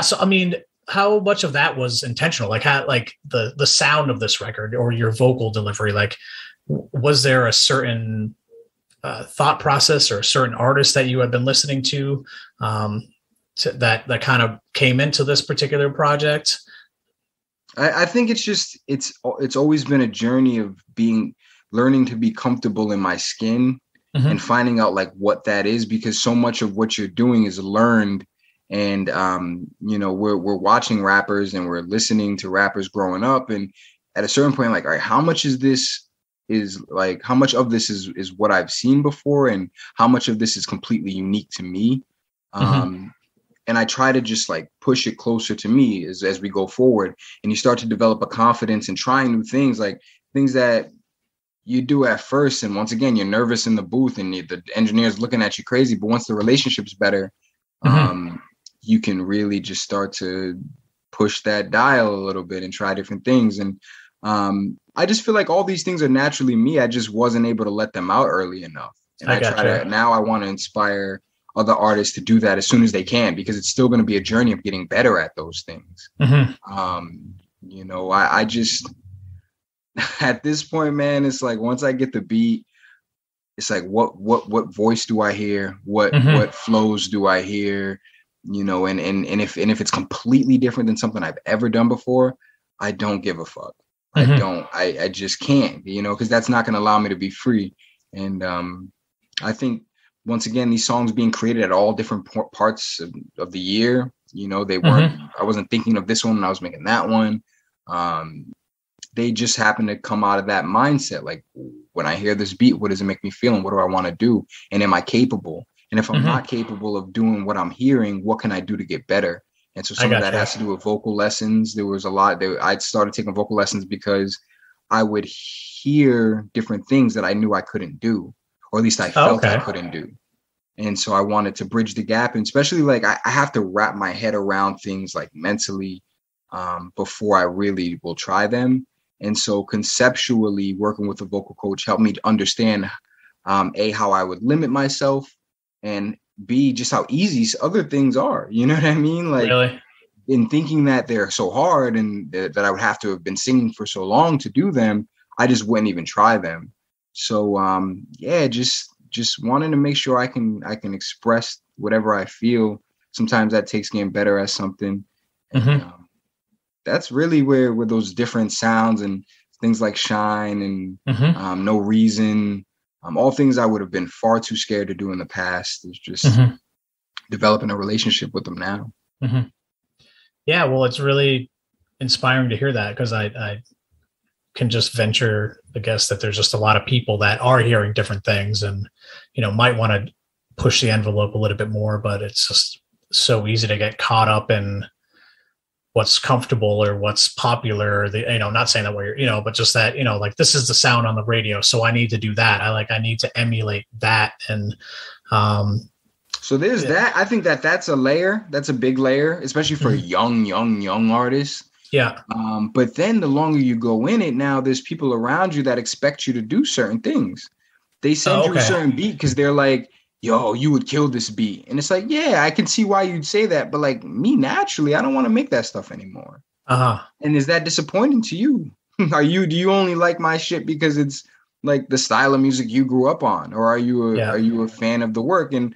So, I mean, how much of that was intentional? Like how, like the sound of this record or your vocal delivery, like, was there a certain thought process or a certain artist that you had been listening to, that kind of came into this particular project? I think it's just, it's always been a journey of learning to be comfortable in my skin and finding out like what that is, because so much of what you're doing is learned. And, you know, we're watching rappers and we're listening to rappers growing up. And at a certain point, like, all right, how much of this is what I've seen before? And how much of this is completely unique to me? And I try to just like push it closer to me as we go forward, and you start to develop a confidence in trying new things, like things that you do at first. And once again, you're nervous in the booth and the engineer's looking at you crazy. But once the relationship's better, you can really just start to push that dial a little bit and try different things. And I just feel like all these things are naturally me. I just wasn't able to let them out early enough. And now I want to inspire other artists to do that as soon as they can, because it's still going to be a journey of getting better at those things. You know, I just, at this point, man, it's like, once I get the beat, it's like, what voice do I hear? What flows do I hear? You know, and if it's completely different than something I've ever done before, I don't give a fuck. I just can't, you know, because that's not going to allow me to be free. And I think, once again, these songs being created at all different parts of the year, you know, they weren't, I wasn't thinking of this one when I was making that one. They just happen to come out of that mindset. Like, when I hear this beat, what does it make me feel? And what do I want to do? And am I capable? And if I'm not capable of doing what I'm hearing, what can I do to get better? And so some of that has to do with vocal lessons. There was a lot. I started taking vocal lessons because I would hear different things that I knew I couldn't do, or at least I felt I couldn't do. And so I wanted to bridge the gap. And especially like I have to wrap my head around things like mentally before I really will try them. And so conceptually working with a vocal coach helped me to understand how I would limit myself, and B, just how easy other things are. You know what I mean? Like, really? In thinking that they're so hard and that I would have to have been singing for so long to do them, I just wouldn't even try them. So just wanting to make sure I can express whatever I feel. Sometimes that takes getting better at something. And, that's really where those different sounds and things like Shine and No Reason, all things I would have been far too scared to do in the past, is just developing a relationship with them now. Yeah, well, it's really inspiring to hear that, because I can just venture the guess that there's just a lot of people that are hearing different things and, you know, might want to push the envelope a little bit more, but it's just so easy to get caught up in what's comfortable or what's popular. You know, not saying that we're, you know, but just that, you know, like, this is the sound on the radio, so I need to do that. I need to emulate that. And so there's that. I think that's a layer. That's a big layer, especially for young artists. Yeah. But then the longer you go in it, now there's people around you that expect you to do certain things. They send you a certain beat because they're like, yo, you would kill this beat. And it's like, yeah, I can see why you'd say that. But like me, naturally, I don't want to make that stuff anymore. And is that disappointing to you? Do you only like my shit because it's like the style of music you grew up on? Or are you a fan of the work? And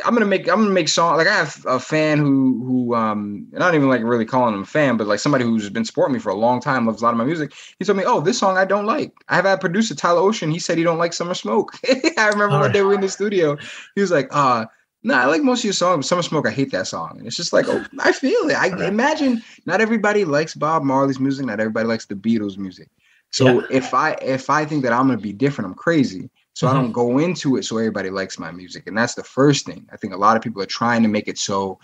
I'm gonna make songs. Like I have a fan who and I don't even like really calling him a fan, but like somebody who's been supporting me for a long time, loves a lot of my music. He told me, "Oh, this song I don't like." I have had producer Tyler Ocean. He said he don't like Summer Smoke. I remember one day we were in the studio. He was like, no, I like most of your songs. Summer Smoke, I hate that song. And it's just like, oh, I feel it. I imagine not everybody likes Bob Marley's music. Not everybody likes the Beatles music. So if I think that I'm gonna be different, I'm crazy. So I don't go into it so everybody likes my music. And that's the first thing. I think a lot of people are trying to make it so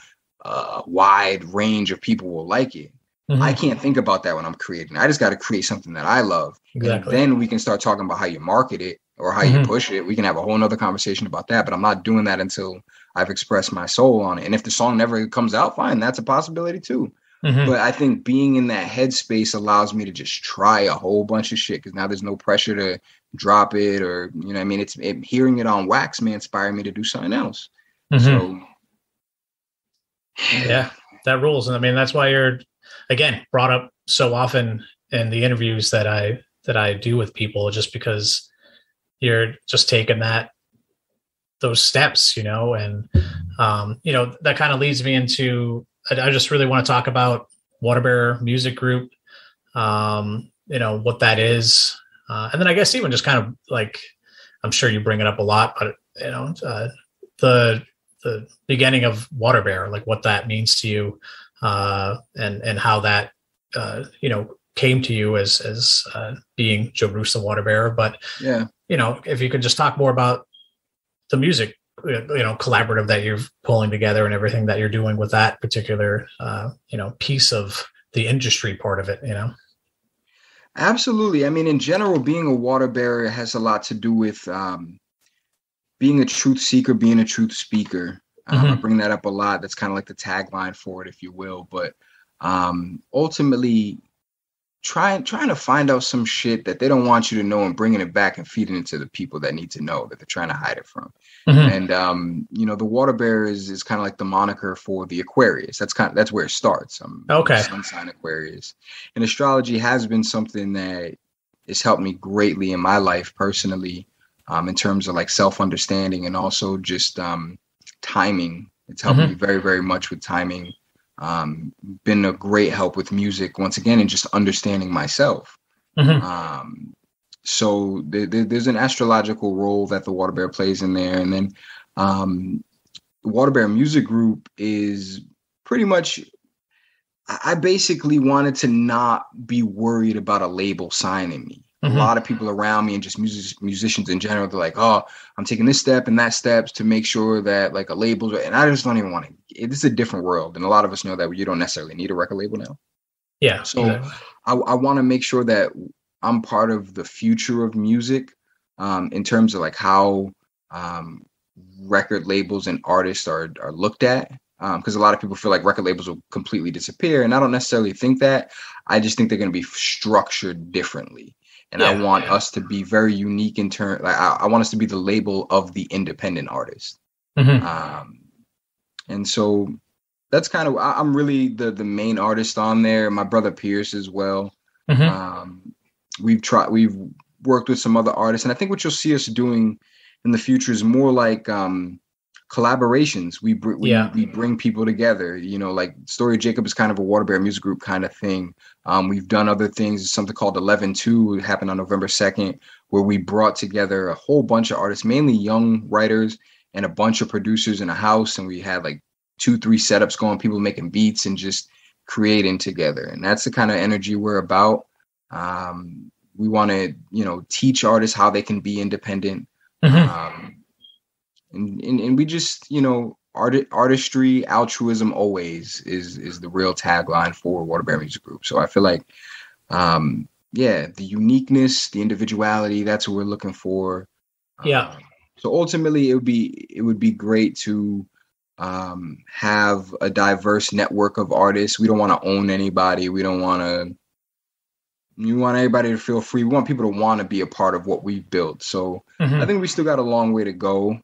wide range of people will like it. I can't think about that when I'm creating. I just got to create something that I love. Exactly. And then we can start talking about how you market it or how you push it. We can have a whole nother conversation about that. But I'm not doing that until I've expressed my soul on it. And if the song never comes out, fine. That's a possibility too. But I think being in that headspace allows me to just try a whole bunch of shit because now there's no pressure to drop it or, you know what I mean? Hearing it on wax may inspire me to do something else. So yeah, that rules. And I mean, that's why you're, again, brought up so often in the interviews that I do with people, just because you're just taking those steps, you know, and, you know, that kind of leads me into, I just really want to talk about Waterbearer Music Group, you know, what that is. And then I guess even just kind of like, I'm sure you bring it up a lot, but, you know, the beginning of Waterbearer, like what that means to you, and how that, you know, came to you as being Joe Bruce, the Waterbearer. But, you know, if you could just talk more about the music, you know, collaborative that you're pulling together and everything that you're doing with that particular, you know, piece of the industry part of it, you know? Absolutely. I mean, in general, being a Waterbearer has a lot to do with being a truth seeker, being a truth speaker. I bring that up a lot. That's kind of like the tagline for it, if you will. But ultimately, trying to find out some shit that they don't want you to know and bringing it back and feeding it to the people that need to know that they're trying to hide it from. And you know, the Waterbearer is kind of like the moniker for the Aquarius. That's where it starts. Sun sign Aquarius, and astrology has been something that has helped me greatly in my life personally, in terms of like self-understanding and also just timing. It's helped me very, very much with timing. Been a great help with music once again, and just understanding myself. So there's an astrological role that the Waterbearer plays in there. And then the Waterbearer Music Group is pretty much, I basically wanted to not be worried about a label signing me. A lot of people around me and just musicians in general, they're like, oh, I'm taking this step and that steps to make sure that like a label, and I just don't even want to. This is a different world. And a lot of us know that you don't necessarily need a record label now. Yeah. So I want to make sure that I'm part of the future of music, in terms of like how record labels and artists are looked at. Because a lot of people feel like record labels will completely disappear. And I don't necessarily think that. I just think they're going to be structured differently. And I want us to be very unique in turn. Like I want us to be the label of the independent artist. And so that's kind of, I'm really the main artist on there. My brother Pierce as well. We've worked with some other artists, and I think what you'll see us doing in the future is more like collaborations. We bring people together, you know, like Story of Jacob is kind of a Waterbearer Music Group kind of thing. We've done other things, something called 11-2. It happened on November 2nd, where we brought together a whole bunch of artists, mainly young writers and a bunch of producers in a house. And we had like 2-3 setups going, people making beats and just creating together. And that's the kind of energy we're about. We want to, you know, teach artists how they can be independent. And we just, you know, artistry, altruism always is the real tagline for Waterbearer Music Group. So I feel like, the uniqueness, the individuality, that's what we're looking for. So ultimately it would be great to have a diverse network of artists. We don't want to own anybody. We want everybody to feel free. We want people to want to be a part of what we've built. So I think we still got a long way to go.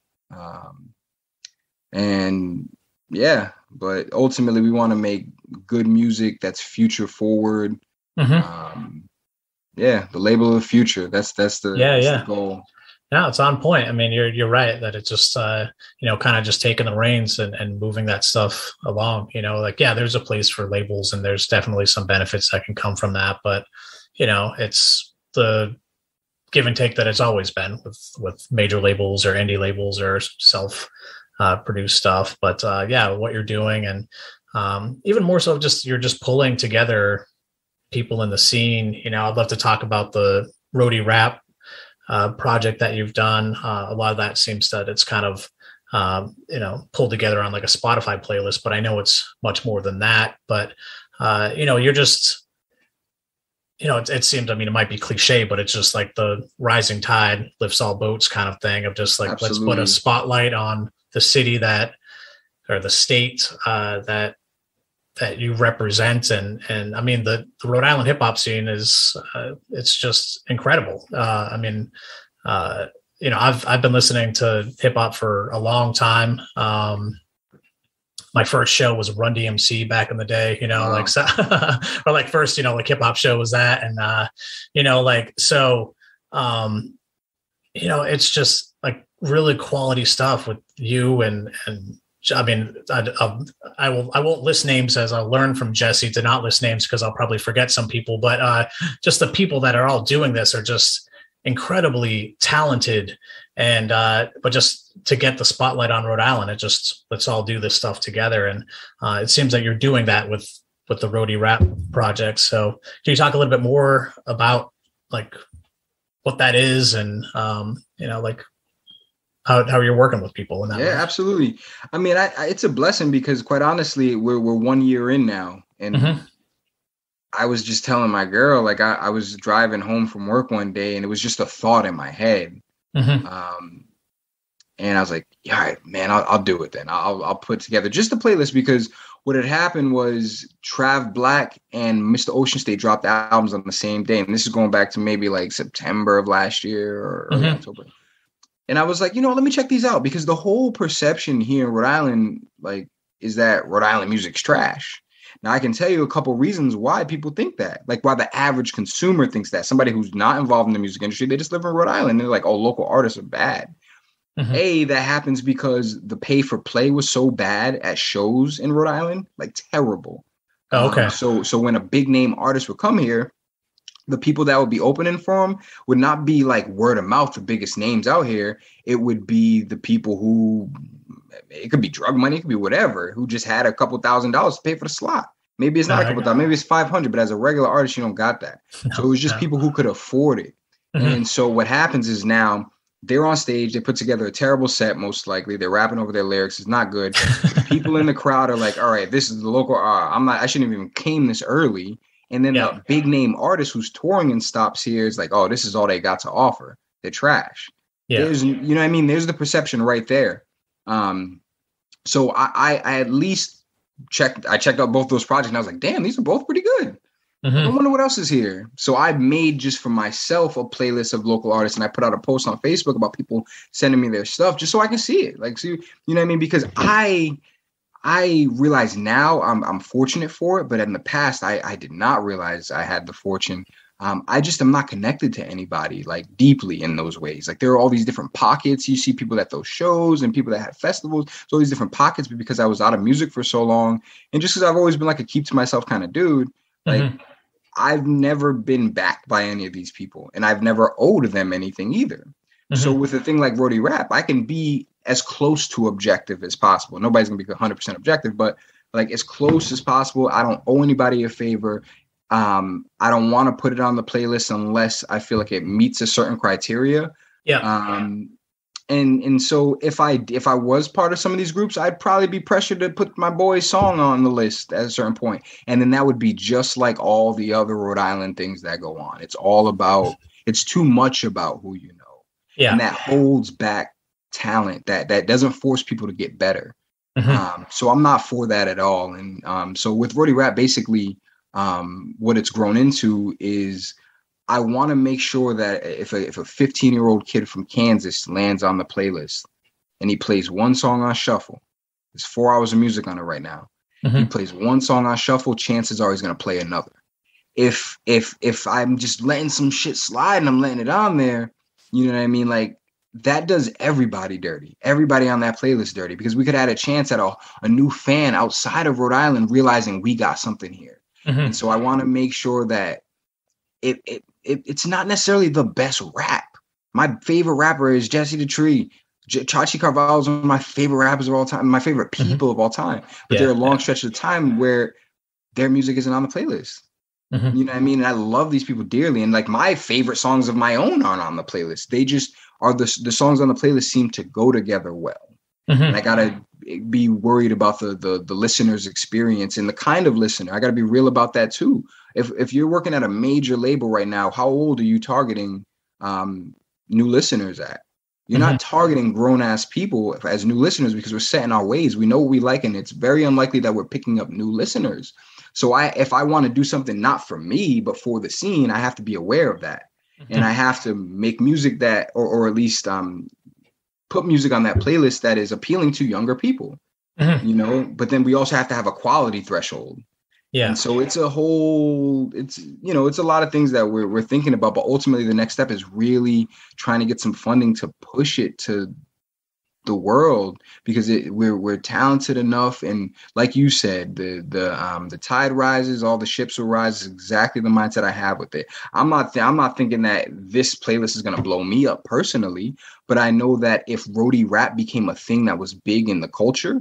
But ultimately we want to make good music that's future forward. The label of the future. That's the goal. No, it's on point. I mean, you're right that it's just kind of just taking the reins and moving that stuff along. Like, yeah, there's a place for labels, and there's definitely some benefits that can come from that. But it's the give and take that it's always been with major labels or indie labels or self produced stuff. But what you're doing, and even more so, you're just pulling together people in the scene. I'd love to talk about the Rhody rap project that you've done. A lot of that seems that it's kind of pulled together on like a Spotify playlist, but I know it's much more than that. But you're just it seems, I mean, it might be cliche, but it's just like the rising tide lifts all boats kind of thing of just like, Absolutely. Let's put a spotlight on the city or the state that you represent. And I mean, the Rhode Island hip hop scene is, it's just incredible. I've been listening to hip hop for a long time. My first show was Run DMC back in the day, wow. Like, so, or like first, like hip hop show was that. And, it's just like really quality stuff with you. And I mean, I won't list names, as I'll learn from Jesse to not list names because I'll probably forget some people, but just the people that are all doing this are just incredibly talented. And, but just to get the spotlight on Rhode Island, let's all do this stuff together. And it seems that you're doing that with the Rhody rap project. So can you talk a little bit more about like what that is and, like how you're working with people in that way? Yeah, absolutely. I mean, it's a blessing because quite honestly, we're 1 year in now. And mm-hmm. I was just telling my girl, like I was driving home from work one day and it was just a thought in my head. Mm-hmm. And I was like, yeah, all right, man, I'll do it then. I'll put together just a playlist because what had happened was Trav Black and Mr. Ocean State dropped albums on the same day. And this is going back to maybe like September of last year or early mm-hmm. October. And I was like, let me check these out because the whole perception here in Rhode Island, like, is that Rhode Island music's trash. Now, I can tell you a couple reasons why people think that, like why the average consumer thinks that. Somebody who's not involved in the music industry, they just live in Rhode Island. They're like, oh, local artists are bad. Mm-hmm. That happens because the pay for play was so bad at shows in Rhode Island, like terrible. Oh, okay. So when a big name artist would come here, the people that would be opening for them would not be like word of mouth, the biggest names out here. It would be the people who, it could be drug money, it could be whatever, who just had a couple $1,000s to pay for the slot. Maybe it's not a couple thousand, maybe it's 500, but as a regular artist, you don't got that. No, so it was just people who could afford it. Mm-hmm. And so what happens is now they're on stage, they put together a terrible set, most likely. They're rapping over their lyrics. It's not good. People in the crowd are like, all right, this is the local, I shouldn't even came this early. And then the big name artist who's touring and stops here is like, oh, this is all they got to offer. They're trash. Yeah. There's, you know what I mean? There's the perception right there. So I at least checked out both those projects and I was like, damn, these are both pretty good. Mm-hmm. I wonder what else is here. So I made just for myself a playlist of local artists and I put out a post on Facebook about people sending me their stuff just so I can see it. Like, so, you know what I mean? Because I realize now I'm fortunate for it, but in the past, I did not realize I had the fortune. I just am not connected to anybody like deeply in those ways. Like there are all these different pockets. You see people at those shows and people that had festivals. So all these different pockets, but because I was out of music for so long and just because I've always been like a keep to myself kind of dude, like mm-hmm. I've never been backed by any of these people and I've never owed them anything either. Mm-hmm. So with a thing like Rhody rap, I can be as close to objective as possible. Nobody's gonna be 100% objective, but like as close as possible. I don't owe anybody a favor. I don't want to put it on the playlist unless I feel like it meets a certain criteria. Yeah. And so if I was part of some of these groups, I'd probably be pressured to put my boy's song on the list at a certain point. And then that would be just like all the other Rhode Island things that go on. It's too much about who you know. Yeah. And that holds back talent that doesn't force people to get better. Mm-hmm. So I'm not for that at all. And so with Rhody rap, basically what it's grown into is I want to make sure that if a 15-year-old kid from Kansas lands on the playlist and he plays one song on shuffle, there's 4 hours of music on it right now. Mm-hmm. He plays one song on shuffle, chances are he's going to play another. If I'm just letting some shit slide and I'm letting it on there, you know what I mean? Like that does everybody dirty. Everybody on that playlist dirty, because we could add a chance at a new fan outside of Rhode Island realizing we got something here. And so I want to make sure that it's not necessarily the best rap. My favorite rapper is Jesse the Tree. Chachi Carvalho is one of my favorite rappers of all time, my favorite people of all time. But there are long stretches of time where their music isn't on the playlist. You know what I mean? And I love these people dearly. And like my favorite songs of my own aren't on the playlist. They just are the songs on the playlist seem to go together well. And I gotta be worried about the listener's experience and the kind of listener. I gotta be real about that too. If you're working at a major label right now, how old are you targeting new listeners at? You're not targeting grown-ass people as new listeners because we're set in our ways. We know what we like, and it's very unlikely that we're picking up new listeners. So if I want to do something not for me, but for the scene, I have to be aware of that. And I have to make music that, or at least put music on that playlist that is appealing to younger people, you know, but then we also have to have a quality threshold. Yeah. And so it's a lot of things that we're thinking about, but ultimately the next step is really trying to get some funding to push it to the world, because we're talented enough. And like you said, the tide rises, all the ships will rise, is exactly the mindset I have with it. I'm not thinking that this playlist is going to blow me up personally, but I know that if Rhody rap became a thing that was big in the culture,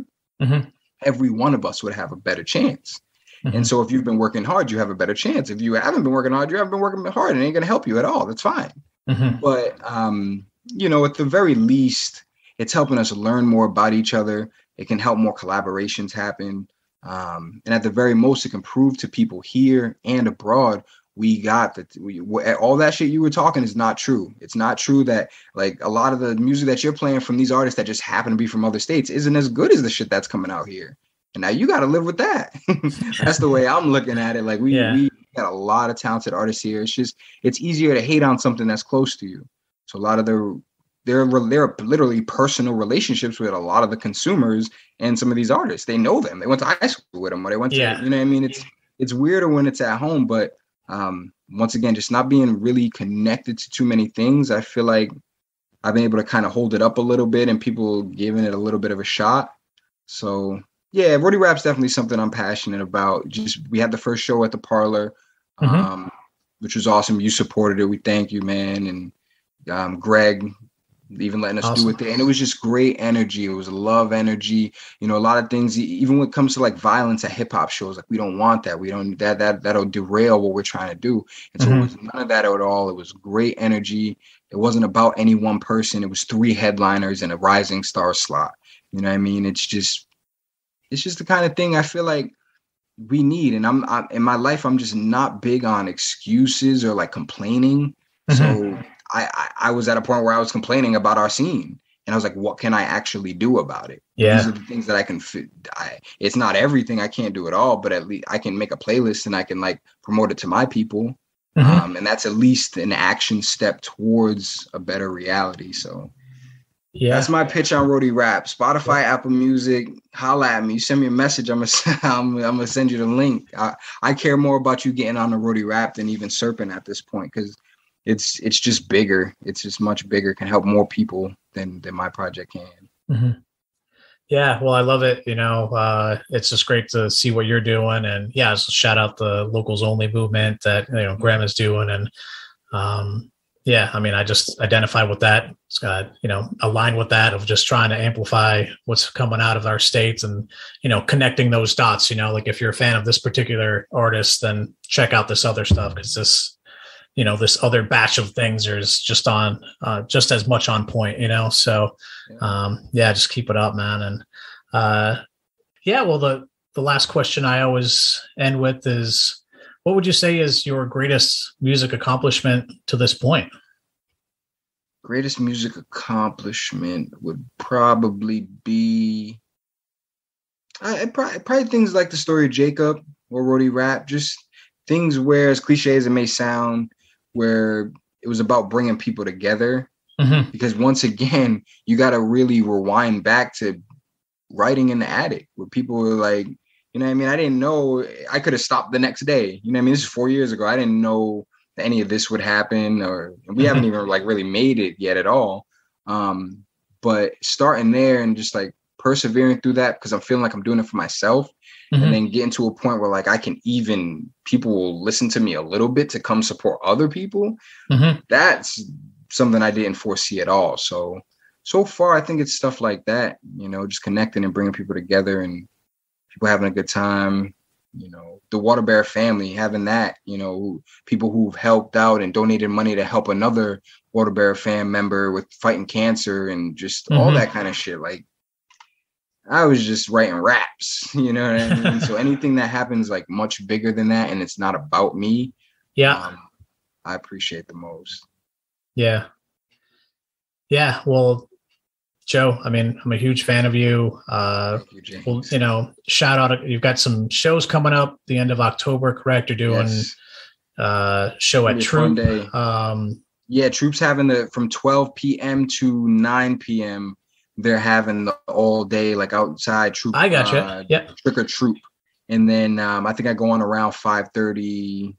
every one of us would have a better chance. And so if you've been working hard, you have a better chance. If you haven't been working hard, you haven't been working hard, and it ain't going to help you at all. That's fine. But, at the very least, it's helping us learn more about each other. It can help more collaborations happen. And at the very most, it can prove to people here and abroad, we got that. All that shit you were talking is not true. It's not true that like a lot of the music that you're playing from these artists that just happen to be from other states isn't as good as the shit that's coming out here. And now you got to live with that. That's the way I'm looking at it. Like we got a lot of talented artists here. It's easier to hate on something that's close to you. So a lot of there are literally personal relationships with a lot of the consumers and some of these artists. They know them. They went to high school with them, or they went to, you know what I mean? It's weirder when it's at home, but once again, just not being really connected to too many things. I feel like I've been able to kind of hold it up a little bit and people giving it a little bit of a shot. So yeah, Rhody rap's definitely something I'm passionate about. We had the first show at the Parlor, which was awesome. You supported it. We thank you, man. And Greg even letting us do it there. And it was just great energy. It was love energy. You know, a lot of things, even when it comes to like violence at hip hop shows, like we don't want that. We don't, that'll derail what we're trying to do. And so it was none of that at all. It was great energy. It wasn't about any one person. It was 3 headliners and a rising star slot. You know what I mean? It's just the kind of thing I feel like we need. And I'm in my life, I'm just not big on excuses or like complaining. So I was at a point where I was complaining about our scene, and I was like, what can I actually do about it? These are the things that I can fit. It's not everything. I can't do it all, but at least I can make a playlist and I can like promote it to my people. And that's at least an action step towards a better reality. So that's my pitch on Rhody rap. Spotify, Apple Music, holla at me. You send me a message, I'm gonna send you the link. I care more about you getting on the Rhody rap than even Serpent at this point, because it's just bigger. It's just much bigger. Can help more people than my project can. Yeah, well, I love it. You know, it's just great to see what you're doing, and shout out the locals only movement that Graham is doing, and I mean, I just identify with that. It's got, align with that of just trying to amplify what's coming out of our states and, connecting those dots, like if you're a fan of this particular artist, then check out this other stuff. Cause this, this other batch of things is just on, just as much on point, so, just keep it up, man. And, well, the last question I always end with is, what would you say is your greatest music accomplishment to this point? Greatest music accomplishment would probably be probably things like the story of Jacob or Rhody rap, just things where, as cliche as it may sound, where it was about bringing people together. Because once again, you got to really rewind back to writing in the attic where people were like, you know what I mean? I didn't know I could have stopped the next day. You know what I mean? This is 4 years ago. I didn't know that any of this would happen, or we haven't even like really made it yet at all. But starting there and just like persevering through that, because I'm feeling like I'm doing it for myself, and then getting to a point where like people will listen to me a little bit to come support other people. That's something I didn't foresee at all. So far, I think it's stuff like that, just connecting and bringing people together and people having a good time. The Waterbearer family, having that, people who've helped out and donated money to help another Waterbearer fan member with fighting cancer and just all that kind of shit. Like, I was just writing raps, you know what I mean? So anything that happens like much bigger than that and it's not about me, I appreciate the most. Yeah. Well, Joe, I mean, I'm a huge fan of you. Shout out. You've got some shows coming up the end of October, correct? You're doing show at Troop. Troop's having from 12 p.m. to 9 p.m. They're having the all day, like outside Troop. I gotcha. Trick or Troop. And then I think I go on around 5:35,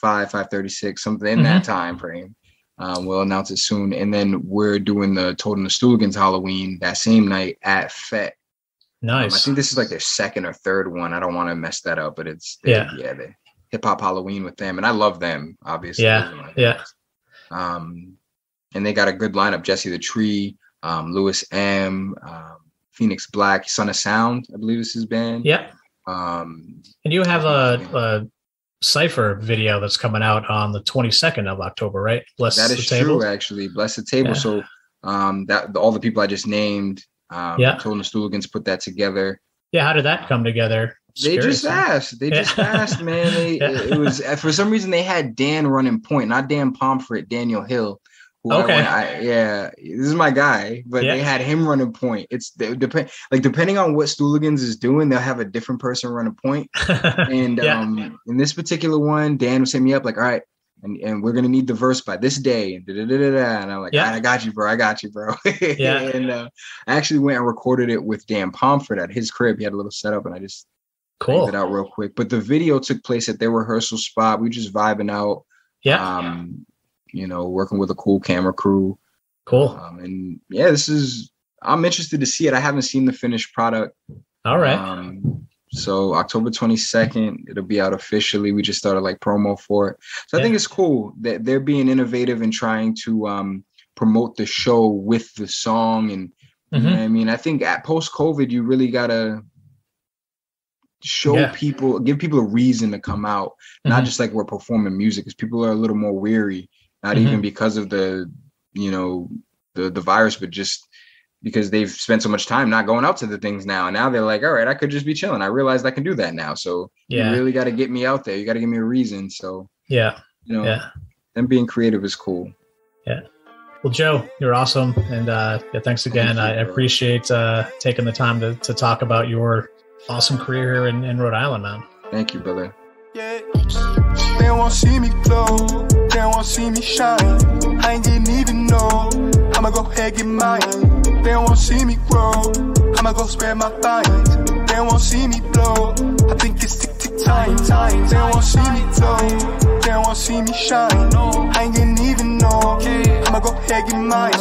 5:36, something in that time frame. We'll announce it soon. And then we're doing the Told and the Stooligans Halloween that same night at FET. Nice. I think this is like their second or third one. I don't want to mess that up, but it's the hip hop Halloween with them. And I love them, obviously. Yeah. And they got a good lineup. Jesse the Tree, Lewis M, Phoenix Black, Son of Sound, I believe is his band. Yeah. And you have a Cypher video that's coming out on the 22nd of October, right? That is true, actually. Bless the Table. Yeah. So all the people I just named, Told the Stooligans put that together. Yeah, how did that come together? They just asked, man. It was, for some reason, they had Dan running point, not Dan Pomfret, Daniel Hill. This is my guy, but they had him running point. It's depending on what Stooligans is doing, they'll have a different person running point. And in this particular one, Dan was hitting me up like, all right, and we're gonna need the verse by this day, and I'm like, all right, I got you, bro. And I actually went and recorded it with Dan Pomfret at his crib. He had a little setup, and I just typed it out real quick. But the video took place at their rehearsal spot. We just vibing out. Working with a cool camera crew. Cool. I'm interested to see it. I haven't seen the finished product. All right. So October 22nd, it'll be out officially. We just started like promo for it. So I think it's cool that they're being innovative and trying to promote the show with the song. And you know what I mean, I think at post-COVID, you really got to show people, give people a reason to come out, not just like we're performing music, because people are a little more weary. Not even because of the virus, but just because they've spent so much time not going out to the things now. And now they're like, all right, I could just be chilling. I realized I can do that now. So you really got to get me out there. You got to give me a reason. So, them being creative is cool. Yeah. Well, Joe, you're awesome. And thanks again. I appreciate taking the time to talk about your awesome career here in Rhode Island, man. Thank you, brother. Yeah. They won't see me glow. They won't see me shine. I ain't didn't even know. I'ma go ahead get mine. They won't see me grow. I'ma go spread my vines. They won't see me blow. I think it's tick tick time. They won't see me glow. They won't see me shine. I ain't didn't even know. I'ma go ahead get mine.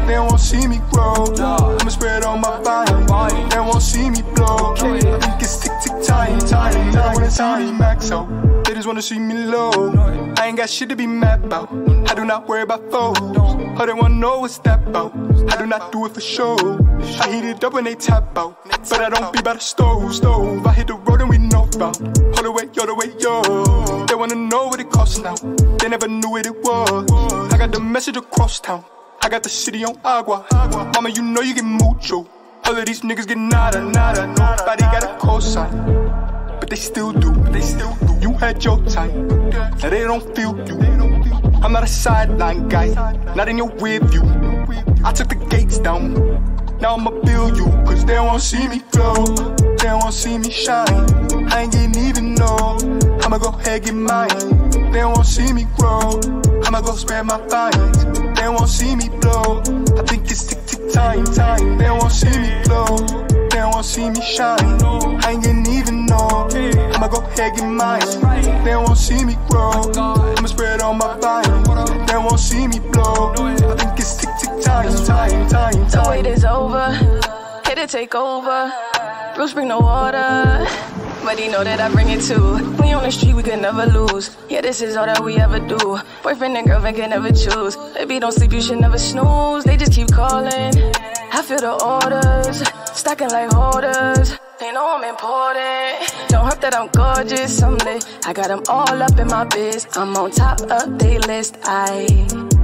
They won't see me grow. I'ma spread on my vine. They won't see me blow. I think it's tick tick time. They don't wanna see me max out. They just wanna see me low. I ain't got shit to be mad about. I do not worry about foes. All they wanna know what's that about. I do not do it for show. I heat it up when they tap out, but I don't be by the stove. I hit the road and we know about. All the way, yo. They wanna know what it costs now. They never knew what it was. I got the message across town. I got the city on agua. Mama, you know you get mucho. All of these niggas get nada. Nobody got a cosign, but they still do. You had your time, now they don't feel you. I'm not a sideline guy, not in your rear view. I took the gates down, now I'ma build you. Cause they won't see me glow, they won't see me shine. I ain't didn't even know, I'ma go ahead get mine. They won't see me grow, I'ma go spread my vines. They won't see me blow, I think it's tick tick time. They won't see me glow, they won't see me shine. I ain't didn't even know, I'ma go ahead get mine. They won't see me grow, I'ma spread on my vine. They won't see me blow, I think it's tick tick time. The wait is over, hit it, take over. Bruce bring the water, but he know that I bring it too. We on the street, we could never lose. Yeah, this is all that we ever do. Boyfriend and girlfriend can never choose. Baby, don't sleep, you should never snooze. They just keep calling. I feel the orders, stacking like hoarders. They know I'm important. Don't hope that I'm gorgeous someday. I got them all up in my biz. I'm on top of they list. I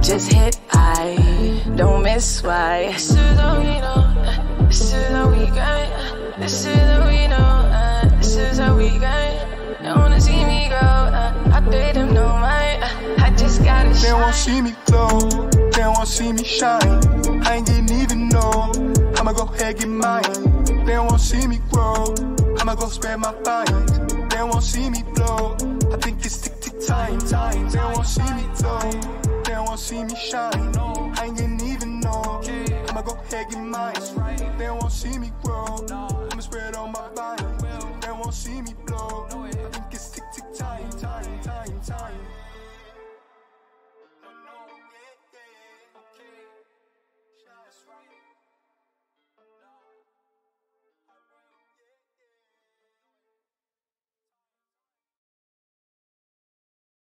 just hit. I don't miss why. This is all we know. This is all we got. This is all we know. This is all we got. They wanna see me grow. I pay them no mind. I just gotta shine. They won't see me glow. They won't see me shine. I ain't getting even know. I'ma go ahead get mine. They won't see me grow. I'ma go spread my vines. They won't see me blow. I think it's tick tick time. They won't see me glow. They won't see me shine. I ain't getting even know. I'ma go ahead get mine. They won't see me grow. I'ma spread on my vines. They won't see me blow.